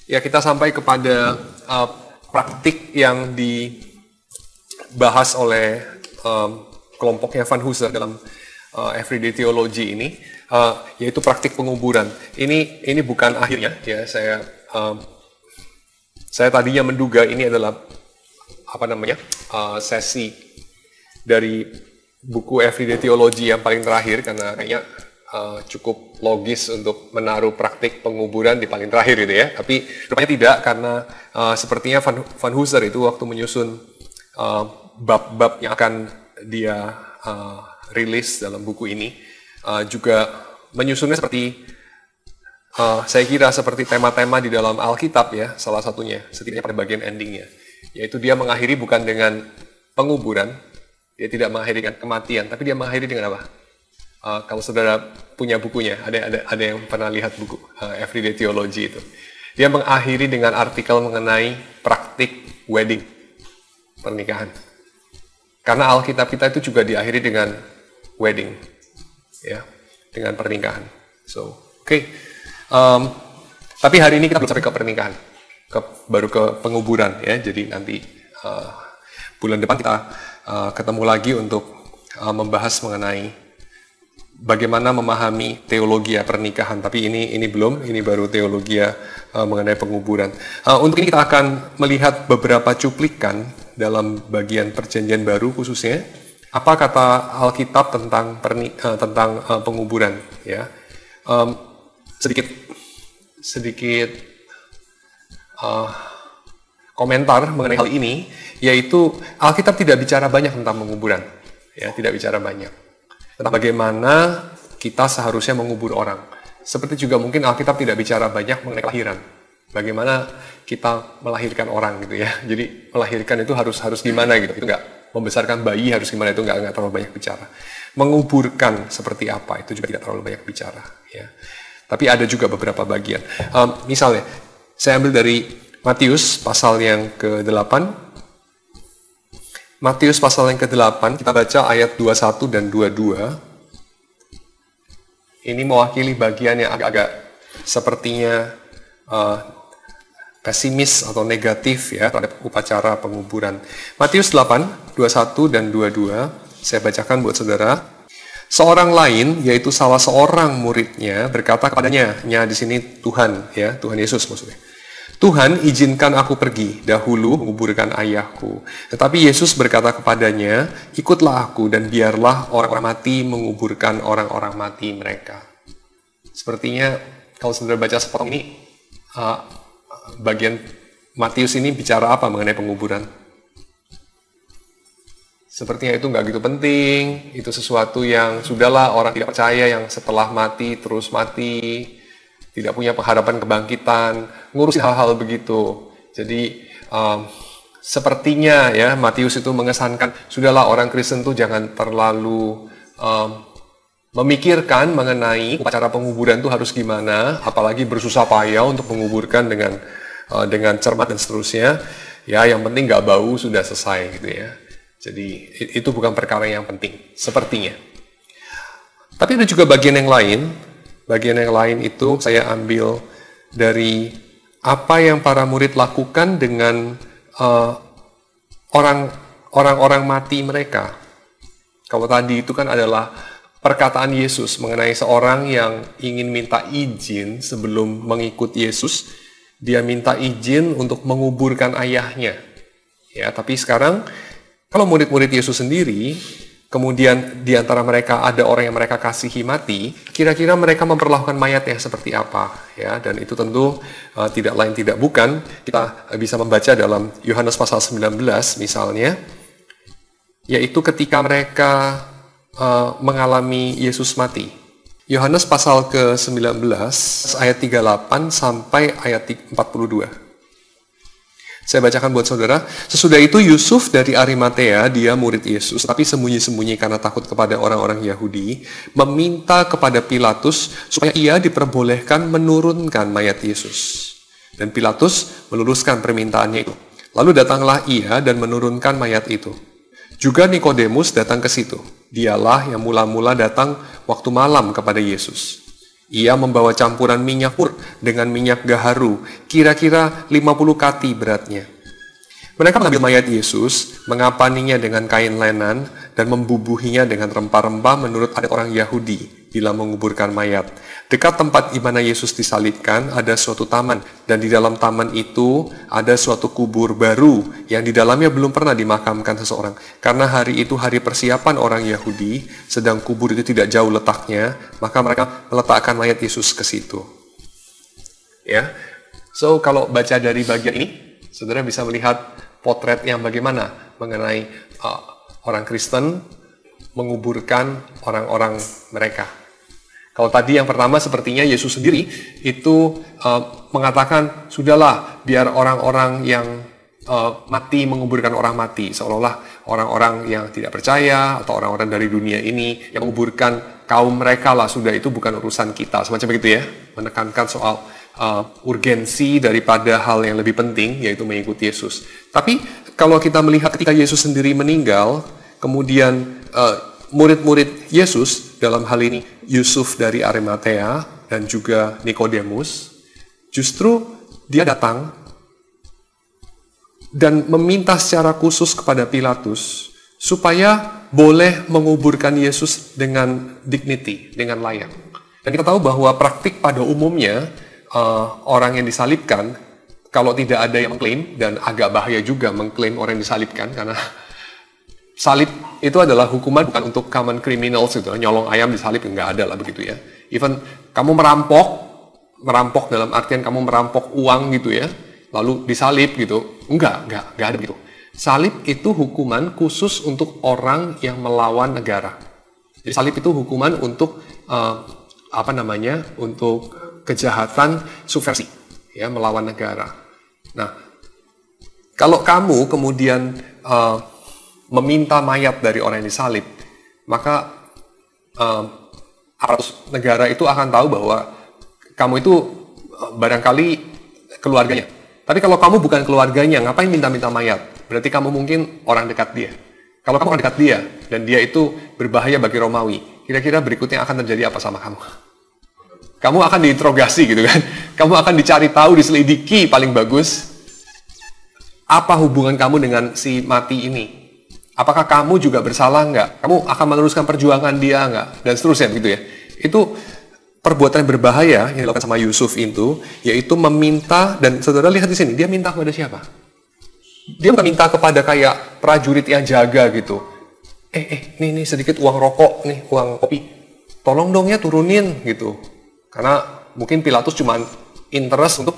Ya, kita sampai kepada praktik yang dibahas oleh kelompoknya Van Hooser dalam Everyday Theology ini, yaitu praktik penguburan. Ini bukan akhirnya, ya. Saya tadinya menduga ini adalah sesi dari buku Everyday Theology yang paling terakhir, karena kayaknya cukup logis untuk menaruh praktik penguburan di paling terakhir gitu ya. Tapi rupanya tidak, karena sepertinya Van Hooser itu waktu menyusun bab-bab yang akan dia rilis dalam buku ini juga menyusunnya seperti saya kira seperti tema-tema di dalam Alkitab ya, salah satunya setidaknya pada bagian endingnya, yaitu dia mengakhiri bukan dengan penguburan, dia tidak mengakhiri dengan kematian, tapi dia mengakhiri dengan apa? Kalau saudara punya bukunya, ada yang pernah lihat buku Everyday Theology itu. Dia mengakhiri dengan artikel mengenai praktik wedding, pernikahan. Karena Alkitab kita itu juga diakhiri dengan wedding, ya, dengan pernikahan. Oke. Tapi hari ini kita belum sampai ke pernikahan, baru ke penguburan, ya. Jadi nanti bulan depan kita ketemu lagi untuk membahas mengenai bagaimana memahami teologi pernikahan, tapi ini belum, ini baru teologi mengenai penguburan. Untuk ini kita akan melihat beberapa cuplikan dalam bagian Perjanjian Baru khususnya, apa kata Alkitab tentang penguburan, ya. Sedikit komentar mengenai hal ini, yaitu Alkitab tidak bicara banyak tentang penguburan, ya, tidak bicara banyak tentang bagaimana kita seharusnya mengubur orang. Seperti juga mungkin Alkitab tidak bicara banyak mengenai kelahiran. Bagaimana kita melahirkan orang gitu ya. Jadi melahirkan itu harus gimana gitu. Itu enggak, membesarkan bayi harus gimana, itu enggak terlalu banyak bicara. Menguburkan seperti apa itu juga tidak terlalu banyak bicara, ya. Tapi ada juga beberapa bagian. Misalnya, saya ambil dari Matius pasal yang ke-8. Matius pasal yang ke-8, kita baca ayat 21 dan 22. Ini mewakili bagian yang agak-agak sepertinya pesimis atau negatif ya terhadap upacara penguburan. Matius 8, 21 dan 22, saya bacakan buat saudara. Seorang lain, yaitu salah seorang muridnya, berkata kepadanya, di sini Tuhan, ya, Tuhan Yesus maksudnya. Tuhan, izinkan aku pergi dahulu menguburkan ayahku. Tetapi Yesus berkata kepadanya, ikutlah aku dan biarlah orang-orang mati menguburkan orang-orang mati mereka. Sepertinya kalau saudara baca sepotong ini, bagian Matius ini bicara apa mengenai penguburan? Sepertinya itu nggak gitu penting, itu sesuatu yang sudahlah orang tidak percaya yang setelah mati terus mati, tidak punya pengharapan kebangkitan, ngurusin hal-hal begitu. Jadi sepertinya ya Matius itu mengesankan sudahlah orang Kristen tuh jangan terlalu memikirkan mengenai upacara penguburan itu harus gimana, apalagi bersusah payah untuk menguburkan dengan cermat dan seterusnya. Ya yang penting nggak bau sudah selesai gitu ya. Jadi itu bukan perkara yang penting sepertinya. Tapi ada juga bagian yang lain. Bagian yang lain itu saya ambil dari apa yang para murid lakukan dengan orang-orang mati mereka. Kalau tadi itu kan adalah perkataan Yesus mengenai seorang yang ingin minta izin sebelum mengikut Yesus. Dia minta izin untuk menguburkan ayahnya. Ya, tapi sekarang kalau murid-murid Yesus sendiri, kemudian di antara mereka ada orang yang mereka kasihi mati, kira-kira mereka memperlakukan mayatnya seperti apa, ya? Dan itu tentu tidak lain tidak bukan, kita bisa membaca dalam Yohanes pasal 19 misalnya, yaitu ketika mereka mengalami Yesus mati. Yohanes pasal ke-19 ayat 38 sampai ayat 42. Saya bacakan buat saudara. Sesudah itu Yusuf dari Arimatea, dia murid Yesus, tapi sembunyi-sembunyi karena takut kepada orang-orang Yahudi, meminta kepada Pilatus supaya ia diperbolehkan menurunkan mayat Yesus. Dan Pilatus meluruskan permintaannya itu. Lalu datanglah ia dan menurunkan mayat itu. Juga Nikodemus datang ke situ. Dialah yang mula-mula datang waktu malam kepada Yesus. Ia membawa campuran minyak mur dengan minyak gaharu, kira-kira 50 kati beratnya. Mereka mengambil mayat Yesus, mengapaninya dengan kain lenan, dan membubuhinya dengan rempah-rempah menurut adat orang Yahudi bila menguburkan mayat. Dekat tempat di mana Yesus disalibkan ada suatu taman, dan di dalam taman itu ada suatu kubur baru yang di dalamnya belum pernah dimakamkan seseorang. Karena hari itu hari persiapan orang Yahudi, sedang kubur itu tidak jauh letaknya, maka mereka meletakkan mayat Yesus ke situ. Ya, so kalau baca dari bagian ini, saudara bisa melihat potret yang bagaimana mengenai orang Kristen menguburkan orang-orang mereka. Kalau tadi yang pertama sepertinya Yesus sendiri itu mengatakan, sudahlah biar orang-orang yang mati menguburkan orang mati, seolah-olah orang-orang yang tidak percaya atau orang-orang dari dunia ini yang menguburkan kaum mereka lah, sudah itu bukan urusan kita, semacam begitu ya, menekankan soal urgensi daripada hal yang lebih penting, yaitu mengikuti Yesus. Tapi kalau kita melihat ketika Yesus sendiri meninggal, kemudian murid-murid Yesus, dalam hal ini Yusuf dari Arimatea dan juga Nikodemus, justru dia datang dan meminta secara khusus kepada Pilatus supaya boleh menguburkan Yesus dengan dignity, dengan layak. Dan kita tahu bahwa praktik pada umumnya orang yang disalibkan, kalau tidak ada yang mengklaim, dan agak bahaya juga mengklaim orang yang disalibkan, karena salib itu adalah hukuman bukan untuk common criminals gitu, nyolong ayam disalib, nggak ada lah begitu ya. Even kamu merampok dalam artian kamu merampok uang gitu ya, lalu disalib gitu, nggak ada begitu. Salib itu hukuman khusus untuk orang yang melawan negara. Jadi salib itu hukuman untuk untuk kejahatan subversi, ya, melawan negara. Nah, kalau kamu kemudian meminta mayat dari orang yang disalib, maka aparatus negara itu akan tahu bahwa kamu itu barangkali keluarganya. Tapi kalau kamu bukan keluarganya, ngapain minta-minta mayat? Berarti kamu mungkin orang dekat dia. Kalau kamu orang dekat dia, dan dia itu berbahaya bagi Romawi, kira-kira berikutnya akan terjadi apa sama kamu? Kamu akan diinterogasi gitu kan. Kamu akan dicari tahu, diselidiki paling bagus. Apa hubungan kamu dengan si mati ini? Apakah kamu juga bersalah nggak? Kamu akan meneruskan perjuangan dia nggak? Dan seterusnya gitu ya. Itu perbuatan berbahaya yang dilakukan sama Yusuf itu, yaitu meminta, dan saudara lihat di sini, dia minta kepada siapa? Dia bukan minta kepada kayak prajurit yang jaga gitu. Nih sedikit uang rokok, nih uang kopi. Tolong dong ya turunin gitu. Karena mungkin Pilatus cuma interest untuk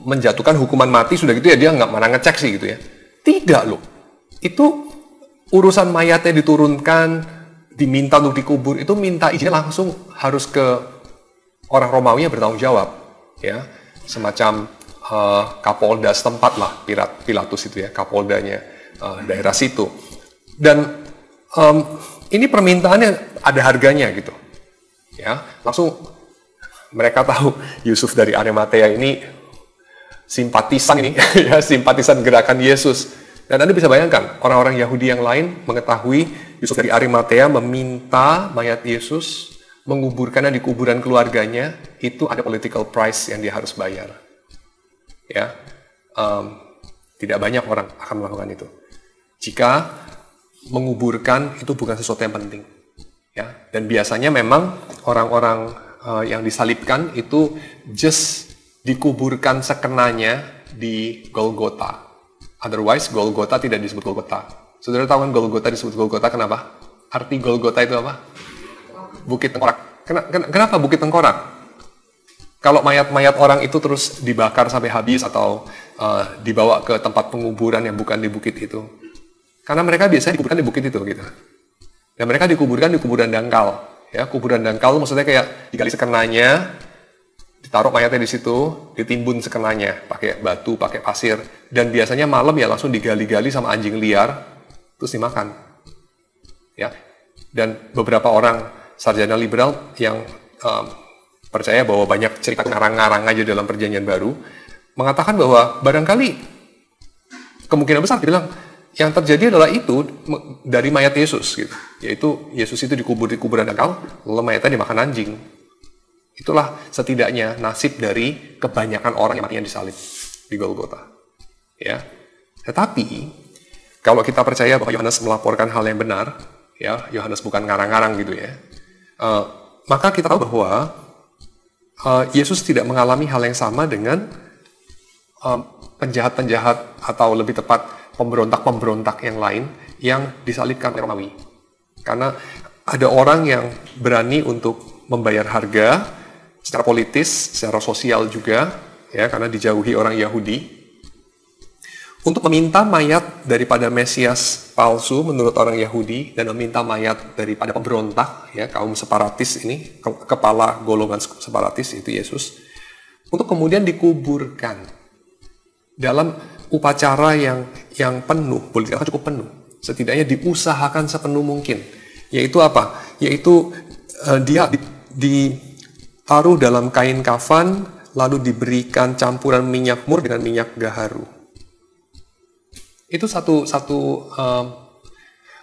menjatuhkan hukuman mati, sudah gitu ya, dia nggak mana ngecek sih gitu ya. Tidak loh. Itu urusan mayatnya diturunkan, diminta untuk dikubur, itu minta izin langsung harus ke orang Romawi yang bertanggung jawab. Ya, semacam Kapolda setempat lah, Pilatus itu ya, Kapoldanya daerah situ. Dan ini permintaannya ada harganya gitu. Ya, langsung mereka tahu Yusuf dari Arimatea ini simpatisan ini, ya, simpatisan gerakan Yesus. Dan Anda bisa bayangkan, orang-orang Yahudi yang lain mengetahui Yusuf dari Arimatea meminta mayat Yesus, menguburkannya di kuburan keluarganya, itu ada political price yang dia harus bayar. Ya, tidak banyak orang akan melakukan itu. Jika menguburkan itu bukan sesuatu yang penting. Ya, dan biasanya memang orang-orang yang disalibkan itu just dikuburkan sekenanya di Golgota. Otherwise, Golgota tidak disebut Golgota. Saudara tahu kan Golgota disebut Golgota kenapa? Arti Golgota itu apa? Bukit Tengkorak. Kenapa Bukit Tengkorak? Kalau mayat-mayat orang itu terus dibakar sampai habis atau dibawa ke tempat penguburan yang bukan di bukit itu. Karena mereka biasanya dikuburkan di bukit itu gitu. Dan mereka dikuburkan di kuburan dangkal. Ya, kuburan dangkal maksudnya kayak digali sekenanya, ditaruh mayatnya di situ, ditimbun sekenanya, pakai batu, pakai pasir, dan biasanya malam ya langsung digali-gali sama anjing liar, terus dimakan. Ya, dan beberapa orang sarjana liberal yang percaya bahwa banyak cerita ngarang-ngarang aja dalam Perjanjian Baru, mengatakan bahwa barangkali kemungkinan besar dibilang yang terjadi adalah itu dari mayat Yesus, gitu. Yaitu Yesus itu dikubur di kuburan dangkal, lalu mayatnya dimakan anjing. Itulah setidaknya nasib dari kebanyakan orang yang matinya disalib di Golgota. Ya. Tetapi kalau kita percaya bahwa Yohanes melaporkan hal yang benar, ya, Yohanes bukan ngarang-ngarang gitu ya, maka kita tahu bahwa Yesus tidak mengalami hal yang sama dengan penjahat-penjahat atau lebih tepat pemberontak-pemberontak yang lain yang disalibkan oleh Romawi. Karena ada orang yang berani untuk membayar harga secara politis, secara sosial juga, ya, karena dijauhi orang Yahudi, untuk meminta mayat daripada Mesias palsu menurut orang Yahudi dan meminta mayat daripada pemberontak, ya, kaum separatis ini, kepala golongan separatis itu Yesus, untuk kemudian dikuburkan dalam upacara yang penuh, boleh dikatakan cukup penuh, setidaknya diusahakan sepenuh mungkin. Yaitu apa? Yaitu dia ditaruh dalam kain kafan, lalu diberikan campuran minyak mur dengan minyak gaharu. Itu satu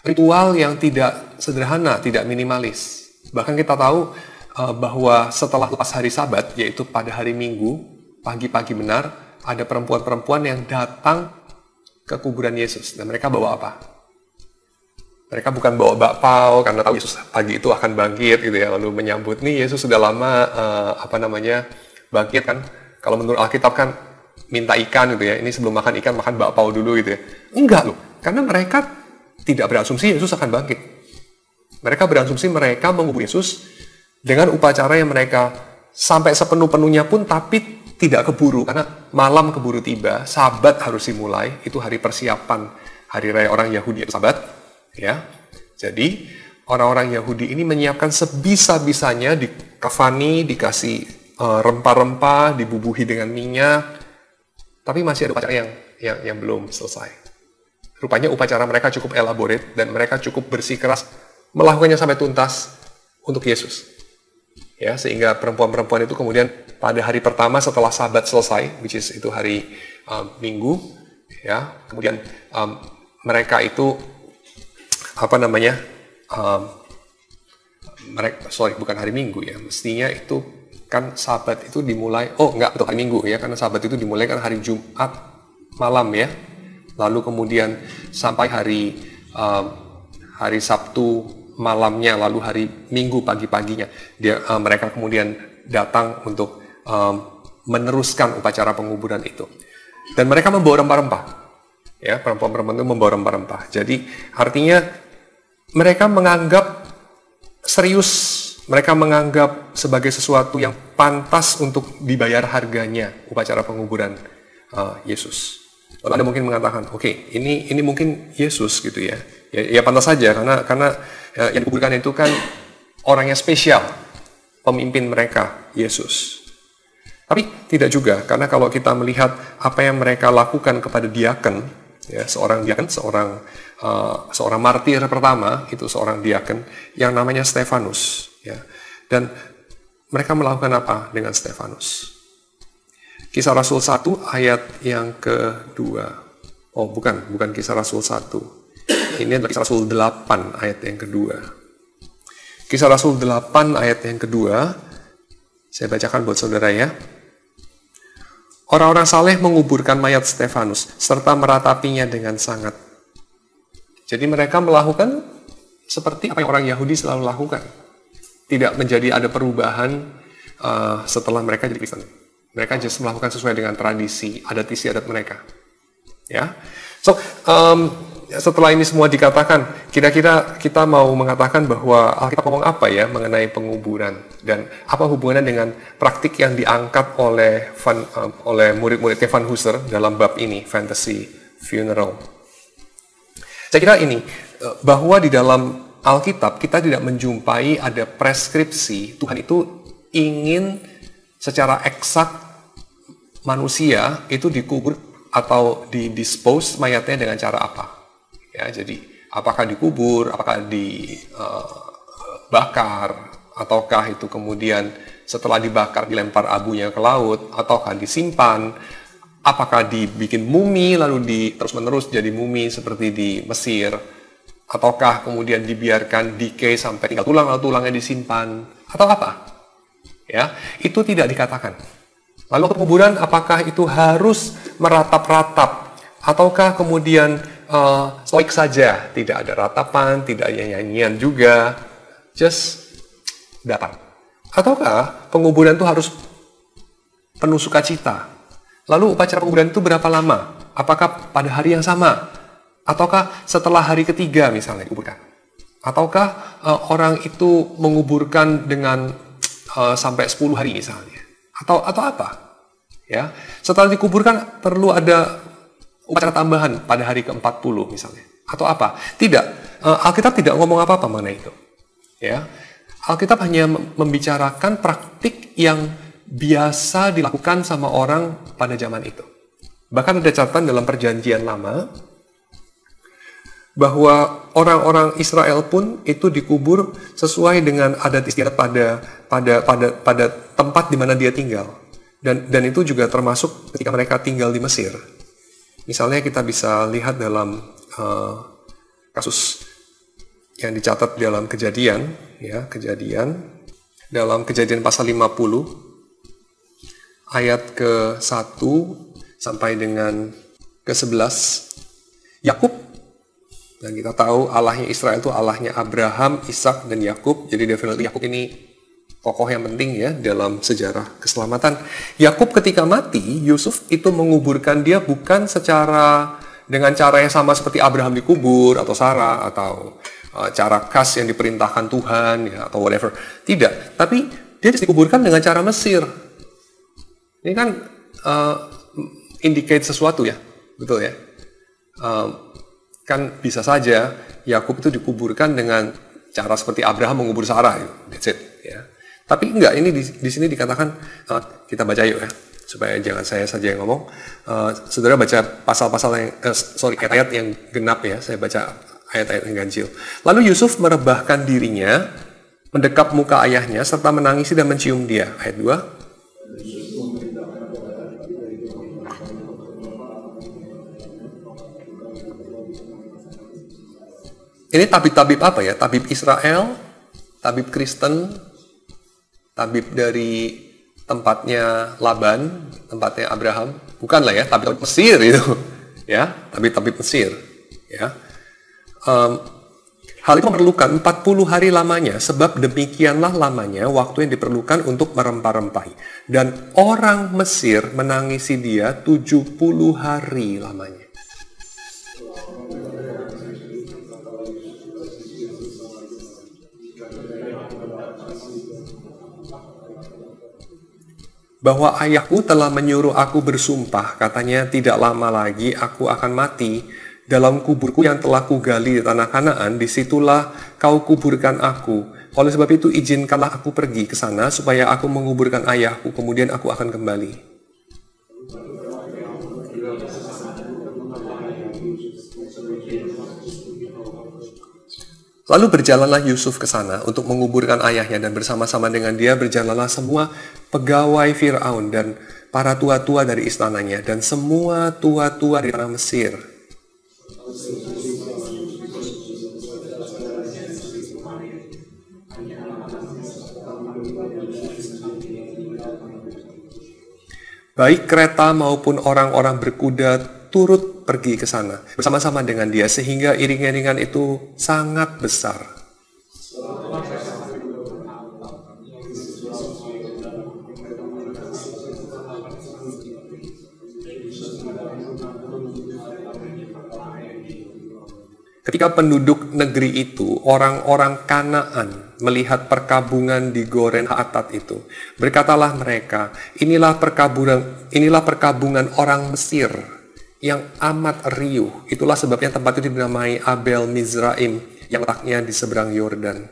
ritual yang tidak sederhana, tidak minimalis. Bahkan kita tahu bahwa setelah lepas hari Sabat, yaitu pada hari Minggu, pagi-pagi benar, ada perempuan-perempuan yang datang ke kuburan Yesus. Dan mereka bawa apa? Mereka bukan bawa bakpao karena tahu Yesus pagi itu akan bangkit gitu ya, lalu menyambut nih Yesus sudah lama bangkit kan. Kalau menurut Alkitab kan minta ikan gitu ya. Ini sebelum makan ikan makan bakpao dulu gitu ya. Enggak loh, karena mereka tidak berasumsi Yesus akan bangkit. Mereka berasumsi mereka mengubur Yesus dengan upacara yang mereka sampai sepenuh-penuhnya pun tapi tidak keburu, karena malam keburu tiba, Sabat harus dimulai, itu hari persiapan hari raya orang Yahudi itu Sabat, ya. Jadi orang-orang Yahudi ini menyiapkan sebisa-bisanya, dikafani, dikasih rempah-rempah, dibubuhi dengan minyak, tapi masih ada upacara yang belum selesai. Rupanya upacara mereka cukup elaborate dan mereka cukup bersikeras melakukannya sampai tuntas untuk Yesus. Ya, sehingga perempuan-perempuan itu kemudian pada hari pertama setelah Sabat selesai, which is itu hari Minggu, ya, kemudian mereka itu bukan hari Minggu ya, mestinya itu kan Sabat itu dimulai, betul hari Minggu ya, karena Sabat itu dimulai kan hari Jumat malam ya, lalu kemudian sampai hari Sabtu malamnya, lalu hari Minggu pagi-paginya mereka kemudian datang untuk meneruskan upacara penguburan itu. Dan mereka membawa rempah-rempah. Ya, perempuan-perempuan itu membawa rempah-rempah. Jadi artinya mereka menganggap serius, mereka menganggap sebagai sesuatu yang pantas untuk dibayar harganya upacara penguburan Yesus. Lalu Anda mungkin mengatakan, oke, ini mungkin Yesus gitu ya. Ya pantas saja karena yang dikuburkan itu kan orang yang spesial, pemimpin mereka, Yesus. Tapi tidak juga, karena kalau kita melihat apa yang mereka lakukan kepada diaken, ya, seorang diaken, seorang martir pertama, itu seorang diaken yang namanya Stefanus. Ya. Dan mereka melakukan apa dengan Stefanus? Kisah Rasul 1 ayat yang kedua. Oh, bukan Kisah Rasul 1. Ini adalah Kisah Rasul 8 ayat yang kedua. Kisah Rasul 8 ayat yang kedua, saya bacakan buat saudara ya. Orang-orang saleh menguburkan mayat Stefanus, serta meratapinya dengan sangat. Jadi mereka melakukan seperti apa yang orang Yahudi selalu lakukan. Tidak menjadi ada perubahan setelah mereka jadi Kristen. Mereka just melakukan sesuai dengan tradisi, adat istiadat mereka. Ya. So, setelah ini semua dikatakan, kira-kira kita mau mengatakan bahwa Alkitab ngomong apa ya mengenai penguburan dan apa hubungannya dengan praktik yang diangkat oleh murid-muridnya Van Hooser dalam bab ini, fantasy funeral. Saya kira ini, bahwa di dalam Alkitab kita tidak menjumpai ada preskripsi Tuhan itu ingin secara eksak manusia itu dikubur atau didispose mayatnya dengan cara apa. Ya, jadi apakah dikubur, apakah dibakar, ataukah itu kemudian setelah dibakar dilempar abunya ke laut, ataukah disimpan, apakah dibikin mumi lalu terus-menerus jadi mumi seperti di Mesir, ataukah kemudian dibiarkan decay sampai tinggal tulang lalu tulangnya disimpan, atau apa? Ya, itu tidak dikatakan. Lalu kuburan apakah itu harus meratap-ratap ataukah kemudian stoik saja, tidak ada ratapan, tidak ada nyanyian juga, just datar. Ataukah penguburan itu harus penuh sukacita? Lalu upacara penguburan itu berapa lama? Apakah pada hari yang sama? Ataukah setelah hari ketiga misalnya dikuburkan? Ataukah orang itu menguburkan dengan sampai 10 hari misalnya? Atau apa? Ya, setelah dikuburkan perlu ada upacara tambahan pada hari ke-40 misalnya. Atau apa? Tidak. Alkitab tidak ngomong apa-apa mengenai itu. Ya. Alkitab hanya membicarakan praktik yang biasa dilakukan sama orang pada zaman itu. Bahkan ada catatan dalam Perjanjian Lama bahwa orang-orang Israel pun itu dikubur sesuai dengan adat istiadat pada tempat di mana dia tinggal. Dan itu juga termasuk ketika mereka tinggal di Mesir. Misalnya kita bisa lihat dalam kasus yang dicatat dalam Kejadian, ya, dalam Kejadian pasal 50 ayat ke-1 sampai dengan ke-11, Yakub, dan kita tahu Allahnya Israel itu Allahnya Abraham, Ishak, dan Yakub. Jadi definitely Yakub ini tokoh yang penting ya dalam sejarah keselamatan. Yakub ketika mati, Yusuf itu menguburkan dia bukan dengan cara yang sama seperti Abraham dikubur atau Sarah atau cara khas yang diperintahkan Tuhan ya atau whatever. Tidak, tapi dia dikuburkan dengan cara Mesir. Ini kan indicate sesuatu ya, betul ya. Kan bisa saja Yakub itu dikuburkan dengan cara seperti Abraham mengubur Sarah, that's it ya. Tapi enggak, ini di sini dikatakan, kita baca yuk ya, supaya jangan saya saja yang ngomong. Saudara baca pasal-pasal yang, ayat-ayat yang genap ya, saya baca ayat-ayat yang ganjil. Lalu Yusuf merebahkan dirinya, mendekap muka ayahnya, serta menangisi dan mencium dia. Ayat 2. Ini tabib-tabib apa ya? Tabib Israel, tabib Kristen, tabib dari tempatnya Laban, tempatnya Abraham. Bukanlah ya, tabib Mesir itu. Ya, tabib-tabib Mesir. Ya. Hal itu memerlukan 40 hari lamanya, sebab demikianlah lamanya waktu yang diperlukan untuk merempah-rempahi. Dan orang Mesir menangisi dia 70 hari lamanya. Bahwa ayahku telah menyuruh aku bersumpah, katanya tidak lama lagi aku akan mati. Dalam kuburku yang telah kugali di tanah Kanaan, disitulah kau kuburkan aku. Oleh sebab itu izinkanlah aku pergi ke sana supaya aku menguburkan ayahku, kemudian aku akan kembali. Lalu berjalanlah Yusuf ke sana untuk menguburkan ayahnya, dan bersama-sama dengan dia berjalanlah semua pegawai Firaun dan para tua-tua dari istananya dan semua tua-tua di tanah Mesir. Baik kereta maupun orang-orang berkuda turut pergi ke sana bersama-sama dengan dia, sehingga iring-iringan itu sangat besar. Ketika penduduk negeri itu, orang-orang Kanaan, melihat perkabungan di Goren Haatat itu, berkatalah mereka, inilah perkabungan orang Mesir yang amat riuh. Itulah sebabnya tempat itu dinamai Abel Mizraim, yang letaknya di seberang Yordan.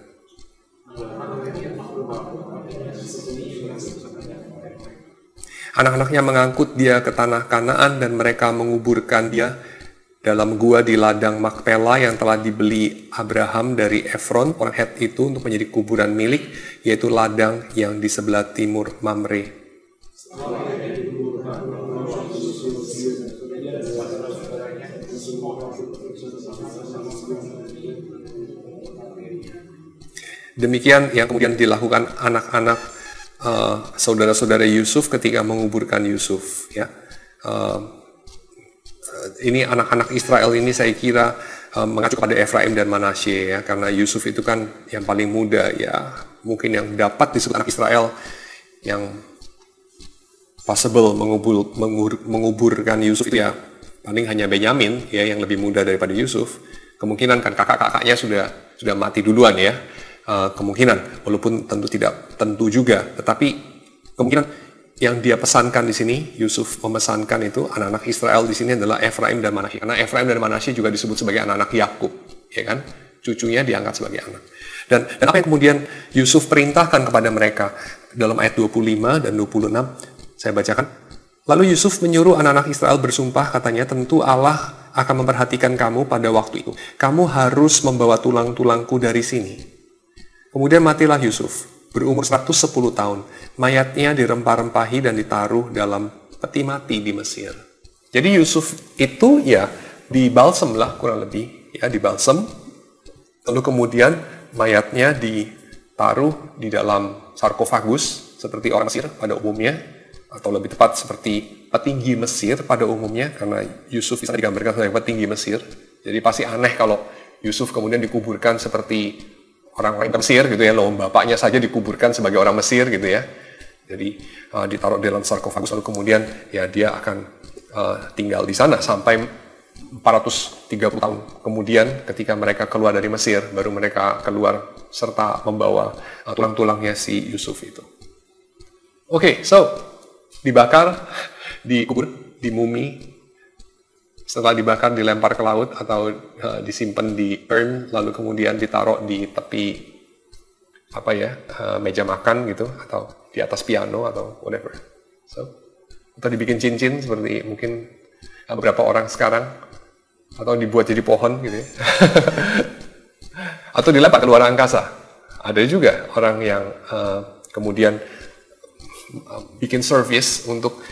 Anak-anaknya mengangkut dia ke tanah Kanaan dan mereka menguburkan dia dalam gua di ladang Makpela yang telah dibeli Abraham dari Efron, orang Het itu, untuk menjadi kuburan milik, yaitu ladang yang di sebelah timur Mamre. Demikian yang kemudian dilakukan anak-anak saudara-saudara Yusuf ketika menguburkan Yusuf, ya. Ini anak-anak Israel ini saya kira mengacu pada Efraim dan Manasye, ya, karena Yusuf itu kan yang paling muda, ya, mungkin yang dapat disebut anak Israel yang possible menguburkan Yusuf itu ya paling hanya Benyamin, ya, yang lebih muda daripada Yusuf. Kemungkinan kan kakak-kakaknya sudah mati duluan, ya, kemungkinan, walaupun tidak tentu juga, tetapi kemungkinan yang dia pesankan di sini, Yusuf memesankan itu anak-anak Israel di sini adalah Efraim dan Manasye. Karena Efraim dan Manasye juga disebut sebagai anak-anak Yakub, ya kan? Cucunya diangkat sebagai anak. Dan apa yang kemudian Yusuf perintahkan kepada mereka dalam ayat 25 dan 26, saya bacakan. Lalu Yusuf menyuruh anak-anak Israel bersumpah, katanya, tentu Allah akan memperhatikan kamu pada waktu itu. Kamu harus membawa tulang-tulangku dari sini. Kemudian matilah Yusuf, berumur 110 tahun. Mayatnya dirempah-rempahi dan ditaruh dalam peti mati di Mesir. Jadi Yusuf itu ya dibalsem lah kurang lebih, ya, dibalsem. Lalu kemudian mayatnya ditaruh di dalam sarkofagus seperti orang Mesir pada umumnya, atau lebih tepat seperti petinggi Mesir pada umumnya, karena Yusuf bisa digambarkan sebagai petinggi Mesir. Jadi pasti aneh kalau Yusuf kemudian dikuburkan seperti orang-orang Mesir gitu ya, loh, bapaknya saja dikuburkan sebagai orang Mesir gitu ya. Jadi ditaruh dalam sarkofagus, lalu kemudian ya dia akan tinggal di sana sampai 430 tahun kemudian ketika mereka keluar dari Mesir, baru mereka keluar serta membawa tulang-tulangnya si Yusuf itu. Oke, so dibakar, dikubur, dimumi, setelah dibakar dilempar ke laut atau disimpan di urn, lalu kemudian ditaruh di tepi meja makan gitu, atau di atas piano atau whatever. So, atau dibikin cincin seperti mungkin beberapa orang sekarang, atau dibuat jadi pohon gitu ya. Atau dilempar ke luar angkasa. Ada juga orang yang kemudian bikin service untuk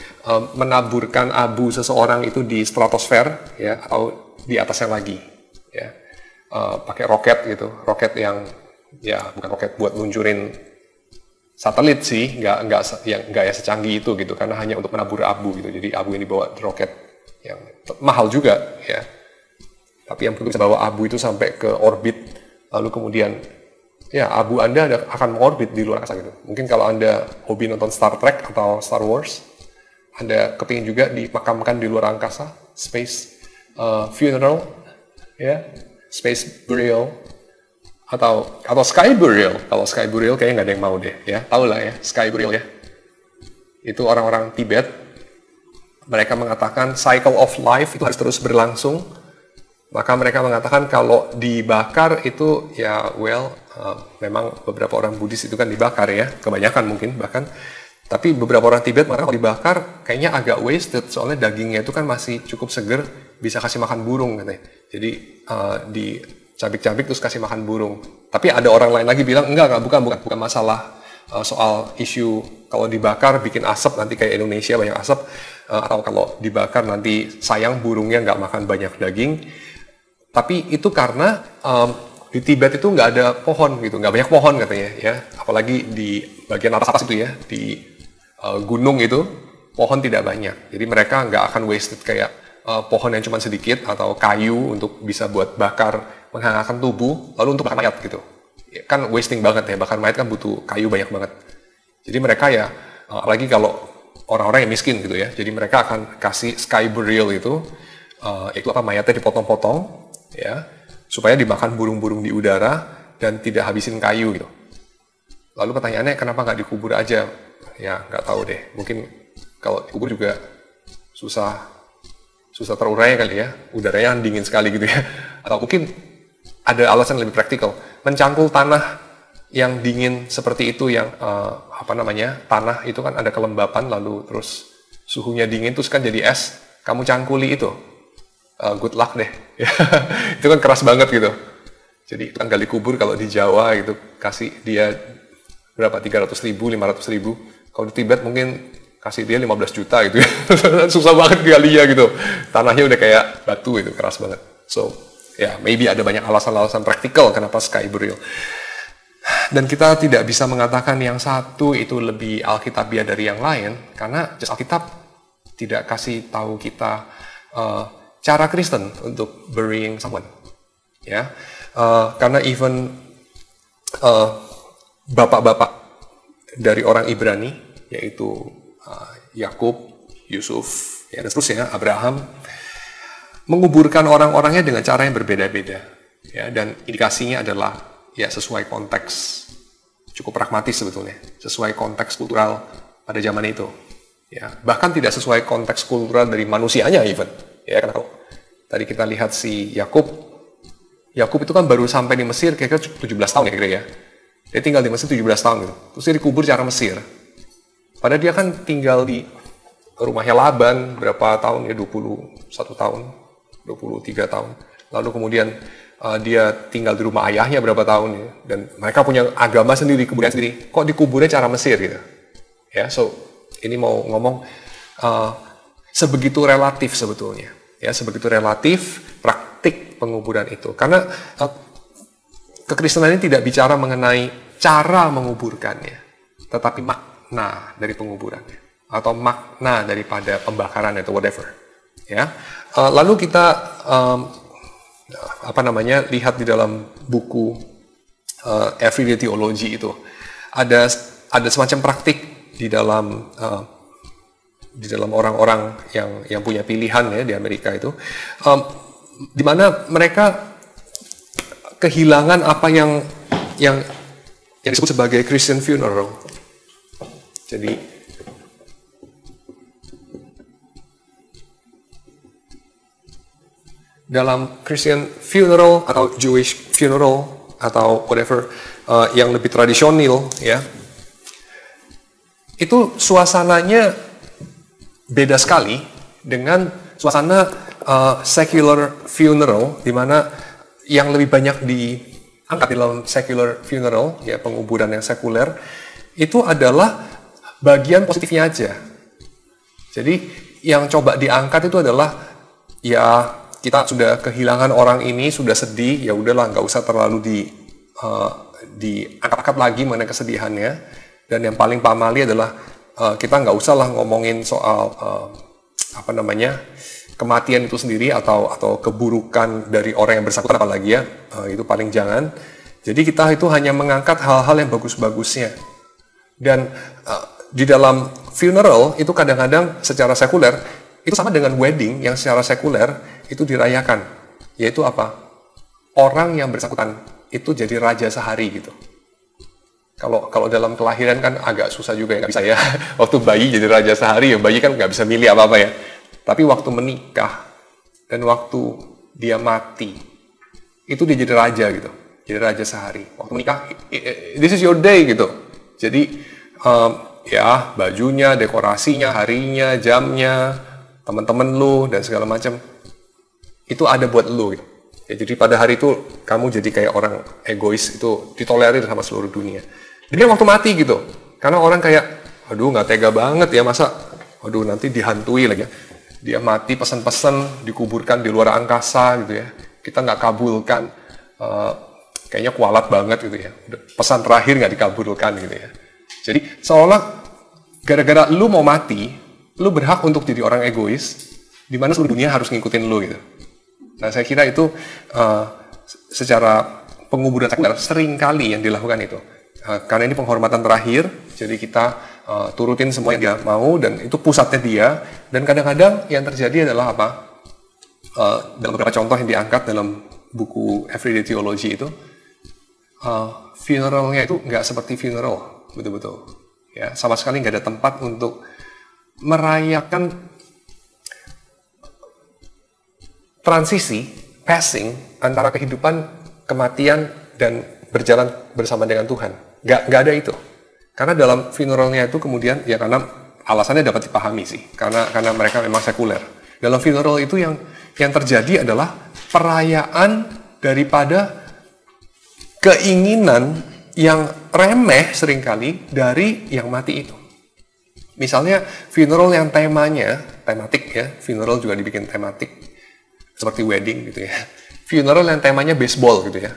menaburkan abu seseorang itu di stratosfer, ya, atau di atasnya lagi, ya, pakai roket gitu, roket yang ya bukan roket buat luncurin satelit sih, nggak ya secanggih itu gitu, karena hanya untuk menabur abu gitu. Jadi abu yang dibawa di roket yang mahal juga, ya, tapi yang bisa bawa abu itu sampai ke orbit, lalu kemudian ya abu Anda akan mengorbit di luar angkasa gitu. Mungkin kalau Anda hobi nonton Star Trek atau Star Wars, Anda kepingin juga dimakamkan di luar angkasa, space funeral, ya, space burial, atau sky burial. Kalau sky burial kayaknya nggak ada yang mau deh, ya, tahu lah ya sky burial ya. Itu orang-orang Tibet, mereka mengatakan cycle of life itu harus terus berlangsung. Maka mereka mengatakan kalau dibakar itu ya memang beberapa orang Buddhis itu kan dibakar ya, kebanyakan mungkin bahkan. Tapi beberapa orang Tibet mengatakan kalau dibakar kayaknya agak wasted, soalnya dagingnya itu kan masih cukup seger, bisa kasih makan burung katanya. Jadi dicabik-cabik terus kasih makan burung. Tapi ada orang lain lagi bilang enggak, bukan masalah soal isu kalau dibakar bikin asap nanti kayak Indonesia banyak asap, atau kalau dibakar nanti sayang burungnya nggak makan banyak daging. Tapi itu karena di Tibet itu nggak ada pohon gitu, nggak banyak pohon katanya ya, apalagi di bagian atas itu ya, di gunung itu pohon tidak banyak, jadi mereka nggak akan wasted kayak pohon yang cuma sedikit atau kayu untuk bisa buat bakar menghangatkan tubuh, lalu untuk bakar mayat gitu, ya, kan wasting banget ya, bakar mayat kan butuh kayu banyak banget. Jadi mereka ya, apalagi kalau orang-orang yang miskin gitu ya, jadi mereka akan kasih sky burial itu mayatnya dipotong-potong ya, supaya dimakan burung-burung di udara dan tidak habisin kayu gitu. Lalu pertanyaannya kenapa nggak dikubur aja? Ya nggak tahu deh. Mungkin kalau dikubur juga susah terurai kali ya. Udaranya dingin sekali gitu ya. Atau mungkin ada alasan lebih praktikal. Mencangkul tanah yang dingin seperti itu yang tanah itu kan ada kelembapan lalu terus suhunya dingin terus kan jadi es. Kamu cangkuli itu. Good luck deh. Itu kan keras banget gitu. Jadi itu kan gali kubur kalau di Jawa gitu, kasih dia berapa, 300.000, 500.000. Kalau di Tibet mungkin kasih dia 15 juta gitu ya. Susah banget galinya gitu. Tanahnya udah kayak batu itu, keras banget. So, ya maybe ada banyak alasan-alasan praktikal kenapa sky burial. Dan kita tidak bisa mengatakan yang satu itu lebih alkitabiah dari yang lain, karena Alkitab tidak kasih tahu kita cara Kristen untuk burying someone. Ya, karena even bapak-bapak dari orang Ibrani, yaitu Yakub, Yusuf, ya, dan seterusnya, Abraham, menguburkan orang-orangnya dengan cara yang berbeda-beda. Ya, dan indikasinya adalah ya sesuai konteks, cukup pragmatis sebetulnya, sesuai konteks kultural pada zaman itu. Ya, bahkan tidak sesuai konteks kultural dari manusianya even. Ya, karena tadi kita lihat si Yakub itu kan baru sampai di Mesir kira-kira 17 tahun ya kira-kira ya. Dia tinggal di Mesir 17 tahun gitu. Terus dia dikubur cara Mesir. Padahal dia kan tinggal di rumahnya Laban berapa tahun ya, 21 tahun, 23 tahun. Lalu kemudian dia tinggal di rumah ayahnya berapa tahun ya. Dan mereka punya agama sendiri, kebudayaan sendiri. Kok dikuburnya cara Mesir gitu. Ya, so ini mau ngomong sebegitu relatif sebetulnya. Ya, sebegitu relatif praktik penguburan itu. Karena kekristenan ini tidak bicara mengenai cara menguburkannya, tetapi makna dari penguburannya atau makna daripada pembakaran atau whatever. Ya, lalu kita lihat di dalam buku Everyday Theology itu ada semacam praktik di dalam orang-orang yang punya pilihan ya di Amerika itu, di mana mereka kehilangan apa yang disebut sebagai Christian funeral. Jadi dalam Christian funeral atau Jewish funeral atau whatever yang lebih tradisional ya, itu suasananya beda sekali dengan suasana secular funeral, di mana yang lebih banyak diangkat dalam secular funeral, ya penguburan yang sekuler, itu adalah bagian positifnya aja. Jadi yang coba diangkat itu adalah ya kita sudah kehilangan orang ini, sudah sedih, ya udahlah nggak usah terlalu diangkat-angkat lagi mengenai kesedihannya. Dan yang paling pamali adalah kita nggak usah lah ngomongin soal kematian itu sendiri atau keburukan dari orang yang bersangkutan apalagi ya, itu paling jangan. Jadi kita itu hanya mengangkat hal-hal yang bagus-bagusnya. Dan di dalam funeral itu kadang-kadang secara sekuler itu sama dengan wedding yang secara sekuler itu dirayakan, yaitu apa? Orang yang bersangkutan itu jadi raja sehari gitu. Kalau dalam kelahiran kan agak susah juga ya, nggak bisa ya. Waktu bayi jadi raja sehari ya, bayi kan nggak bisa milih apa-apa ya. Tapi waktu menikah dan waktu dia mati, itu dia jadi raja gitu, jadi raja sehari. Waktu menikah, this is your day gitu. Jadi ya bajunya, dekorasinya, harinya, jamnya, teman-teman lu dan segala macam itu ada buat lu gitu. Ya, jadi pada hari itu kamu jadi kayak orang egois, itu ditolerir sama seluruh dunia. Jadi waktu mati gitu, karena orang kayak, aduh nggak tega banget ya masa, aduh nanti dihantui lagi ya. Dia mati pesan-pesan dikuburkan di luar angkasa gitu ya. Kita nggak kabulkan, kayaknya kualat banget gitu ya. Pesan terakhir nggak dikabulkan gitu ya. Jadi seolah gara-gara lu mau mati, lu berhak untuk jadi orang egois, di mana seluruh dunia harus ngikutin lu gitu. Nah saya kira itu secara penguburan sekuler sering kali yang dilakukan itu. Karena ini penghormatan terakhir, jadi kita turutin semua yang dia mau, dan itu pusatnya dia. Dan kadang-kadang yang terjadi adalah apa? Dalam beberapa contoh yang diangkat dalam buku Everyday Theology itu, funeralnya itu nggak seperti funeral, betul-betul. Ya, sama sekali nggak ada tempat untuk merayakan transisi, passing, antara kehidupan, kematian, dan berjalan bersama dengan Tuhan. Nggak ada itu. Karena dalam funeralnya itu kemudian, ya karena alasannya dapat dipahami sih, karena mereka memang sekuler. Dalam funeral itu yang terjadi adalah perayaan daripada keinginan yang remeh seringkali dari yang mati itu. Misalnya funeral yang temanya, tematik ya, funeral juga dibikin tematik, seperti wedding gitu ya. Funeral yang temanya baseball gitu ya.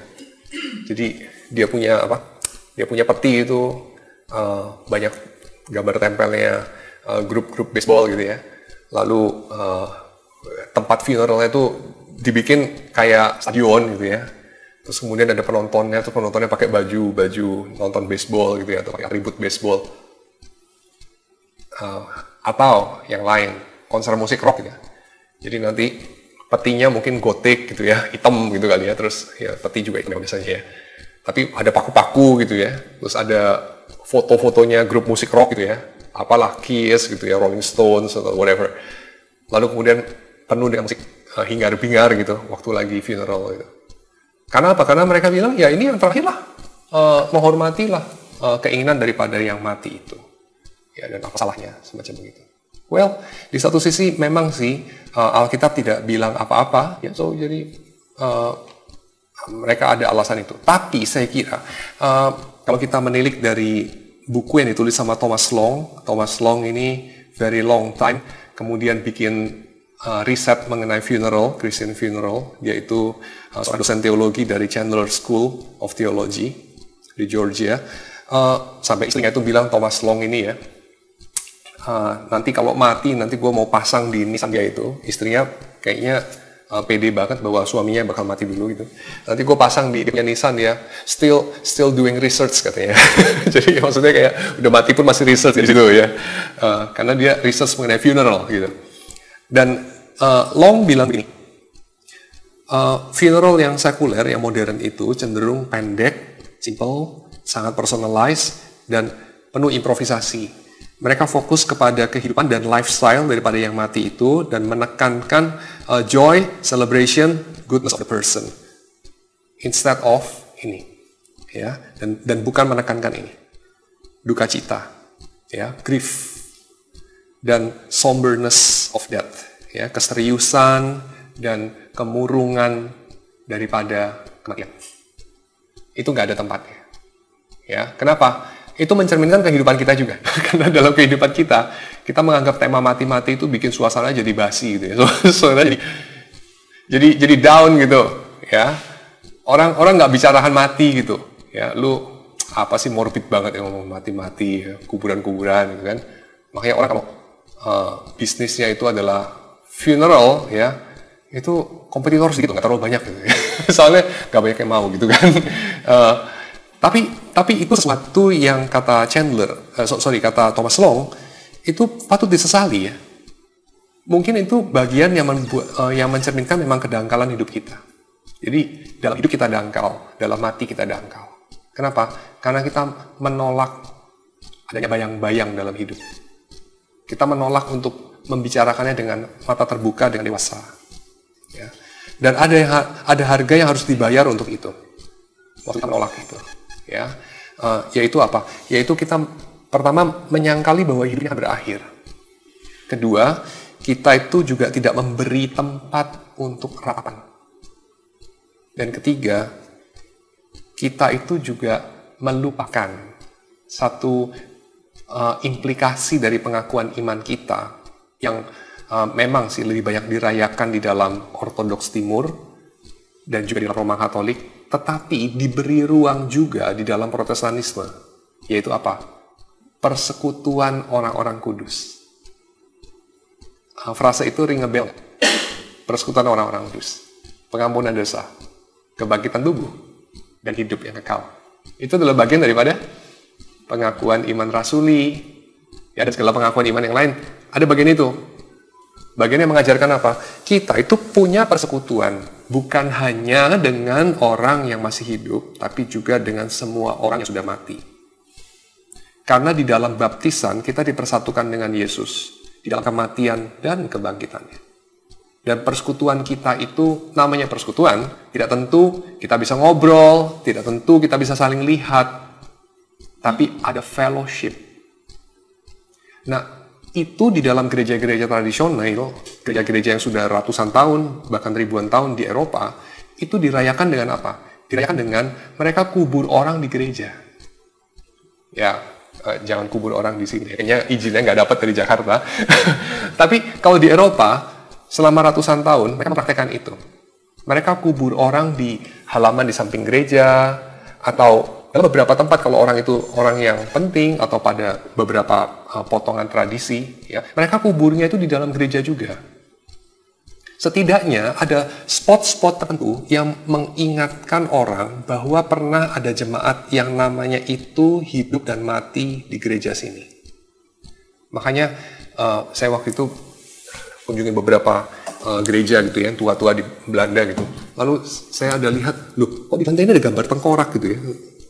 Jadi dia punya Dia punya peti itu banyak gambar tempelnya grup-grup baseball gitu ya. Lalu tempat funeralnya itu dibikin kayak stadion gitu ya. Terus kemudian ada penontonnya, tuh penontonnya pakai baju nonton baseball gitu ya, atau pakai atribut baseball. Atau yang lain, konser musik rock gitu ya. Jadi nanti petinya mungkin gotik gitu ya, hitam gitu kali ya, terus ya peti juga hitam biasanya ya. Tapi ada paku-paku gitu ya, terus ada foto-fotonya grup musik rock gitu ya, apalah Kiss gitu ya, Rolling Stones atau whatever. Lalu kemudian penuh dengan musik hingar-bingar gitu, waktu lagi funeral gitu. Karena apa? Karena mereka bilang, ya ini yang terakhir lah, menghormatilah keinginan daripada yang mati itu. Ya, dan apa salahnya, semacam begitu. Well, di satu sisi memang sih Alkitab tidak bilang apa-apa, ya, so jadi mereka ada alasan itu. Tapi saya kira kalau kita menilik dari buku yang ditulis sama Thomas Long ini very long time, kemudian bikin riset mengenai funeral, Christian funeral, yaitu seorang dosen teologi dari Chandler School of Theology di Georgia. Sampai istrinya itu bilang, Thomas Long ini ya, nanti kalau mati, nanti gue mau pasang di nisan dia itu. Istrinya kayaknya pede banget bahwa suaminya bakal mati dulu gitu. Nanti gue pasang di dia nisan ya, still doing research katanya. Jadi maksudnya kayak udah mati pun masih research di situ ya, karena dia research mengenai funeral gitu. Dan Long bilang begini, funeral yang sekuler, yang modern itu cenderung pendek, simple, sangat personalized, dan penuh improvisasi. Mereka fokus kepada kehidupan dan lifestyle daripada yang mati itu, dan menekankan joy, celebration, goodness of the person, instead of ini, ya, dan bukan menekankan ini, duka cita, ya, grief, dan somberness of death, ya, keseriusan dan kemurungan daripada kematian. Itu nggak ada tempatnya. Ya, kenapa? Itu mencerminkan kehidupan kita juga. Karena dalam kehidupan kita menganggap tema mati-mati itu bikin suasana jadi basi gitu ya. Jadi down gitu, ya. Orang nggak bicarakan mati gitu, ya. Lu apa sih morbid banget ya ngomong mati-mati, ya, kuburan-kuburan gitu kan. Makanya orang kalau bisnisnya itu adalah funeral, ya, itu kompetitor sedikit, nggak terlalu banyak gitu ya. Soalnya nggak banyak yang mau gitu kan. Tapi itu sesuatu yang kata kata Thomas Long itu patut disesali ya. Mungkin itu bagian yang mencerminkan memang kedangkalan hidup kita. Jadi dalam hidup kita dangkal, dalam mati kita dangkal. Kenapa? Karena kita menolak adanya bayang-bayang dalam hidup. Kita menolak untuk membicarakannya dengan mata terbuka, dengan dewasa. Ya. Dan ada harga yang harus dibayar untuk itu. Waktu kita menolak itu. Ya. Yaitu apa? Yaitu kita pertama menyangkali bahwa hidupnya akan berakhir. Kedua, kita itu juga tidak memberi tempat untuk ratapan. Dan ketiga, kita itu juga melupakan satu implikasi dari pengakuan iman kita yang memang sih lebih banyak dirayakan di dalam Ortodoks Timur dan juga di dalam Roma Katolik, tetapi diberi ruang juga di dalam Protestanisme, yaitu apa? Persekutuan orang-orang kudus. Frase itu ring a bell. Persekutuan orang-orang kudus, pengampunan dosa, kebangkitan tubuh, dan hidup yang kekal. Itu adalah bagian daripada pengakuan iman rasuli, ya, ada segala pengakuan iman yang lain. Ada bagian itu. Bagian yang mengajarkan apa? Kita itu punya persekutuan, bukan hanya dengan orang yang masih hidup, tapi juga dengan semua orang yang sudah mati. Karena di dalam baptisan, kita dipersatukan dengan Yesus, di dalam kematian dan kebangkitannya. Dan persekutuan kita itu namanya persekutuan, tidak tentu kita bisa ngobrol, tidak tentu kita bisa saling lihat, tapi ada fellowship. Nah, itu di dalam gereja-gereja tradisional, gereja-gereja yang sudah ratusan tahun, bahkan ribuan tahun di Eropa, itu dirayakan dengan apa? Dirayakan dengan mereka kubur orang di gereja. Ya, jangan kubur orang di sini. Kayaknya izinnya nggak dapat dari Jakarta. Tapi kalau di Eropa, selama ratusan tahun, mereka mempraktekkan itu. Mereka kubur orang di halaman di samping gereja, atau dalam beberapa tempat kalau orang itu orang yang penting atau pada beberapa potongan tradisi, ya, mereka kuburnya itu di dalam gereja juga. Setidaknya ada spot-spot tertentu yang mengingatkan orang bahwa pernah ada jemaat yang namanya itu hidup dan mati di gereja sini. Makanya saya waktu itu kunjungin beberapa gereja gitu ya, tua-tua di Belanda gitu. Lalu saya ada lihat, loh kok di lantai ini ada gambar tengkorak gitu ya.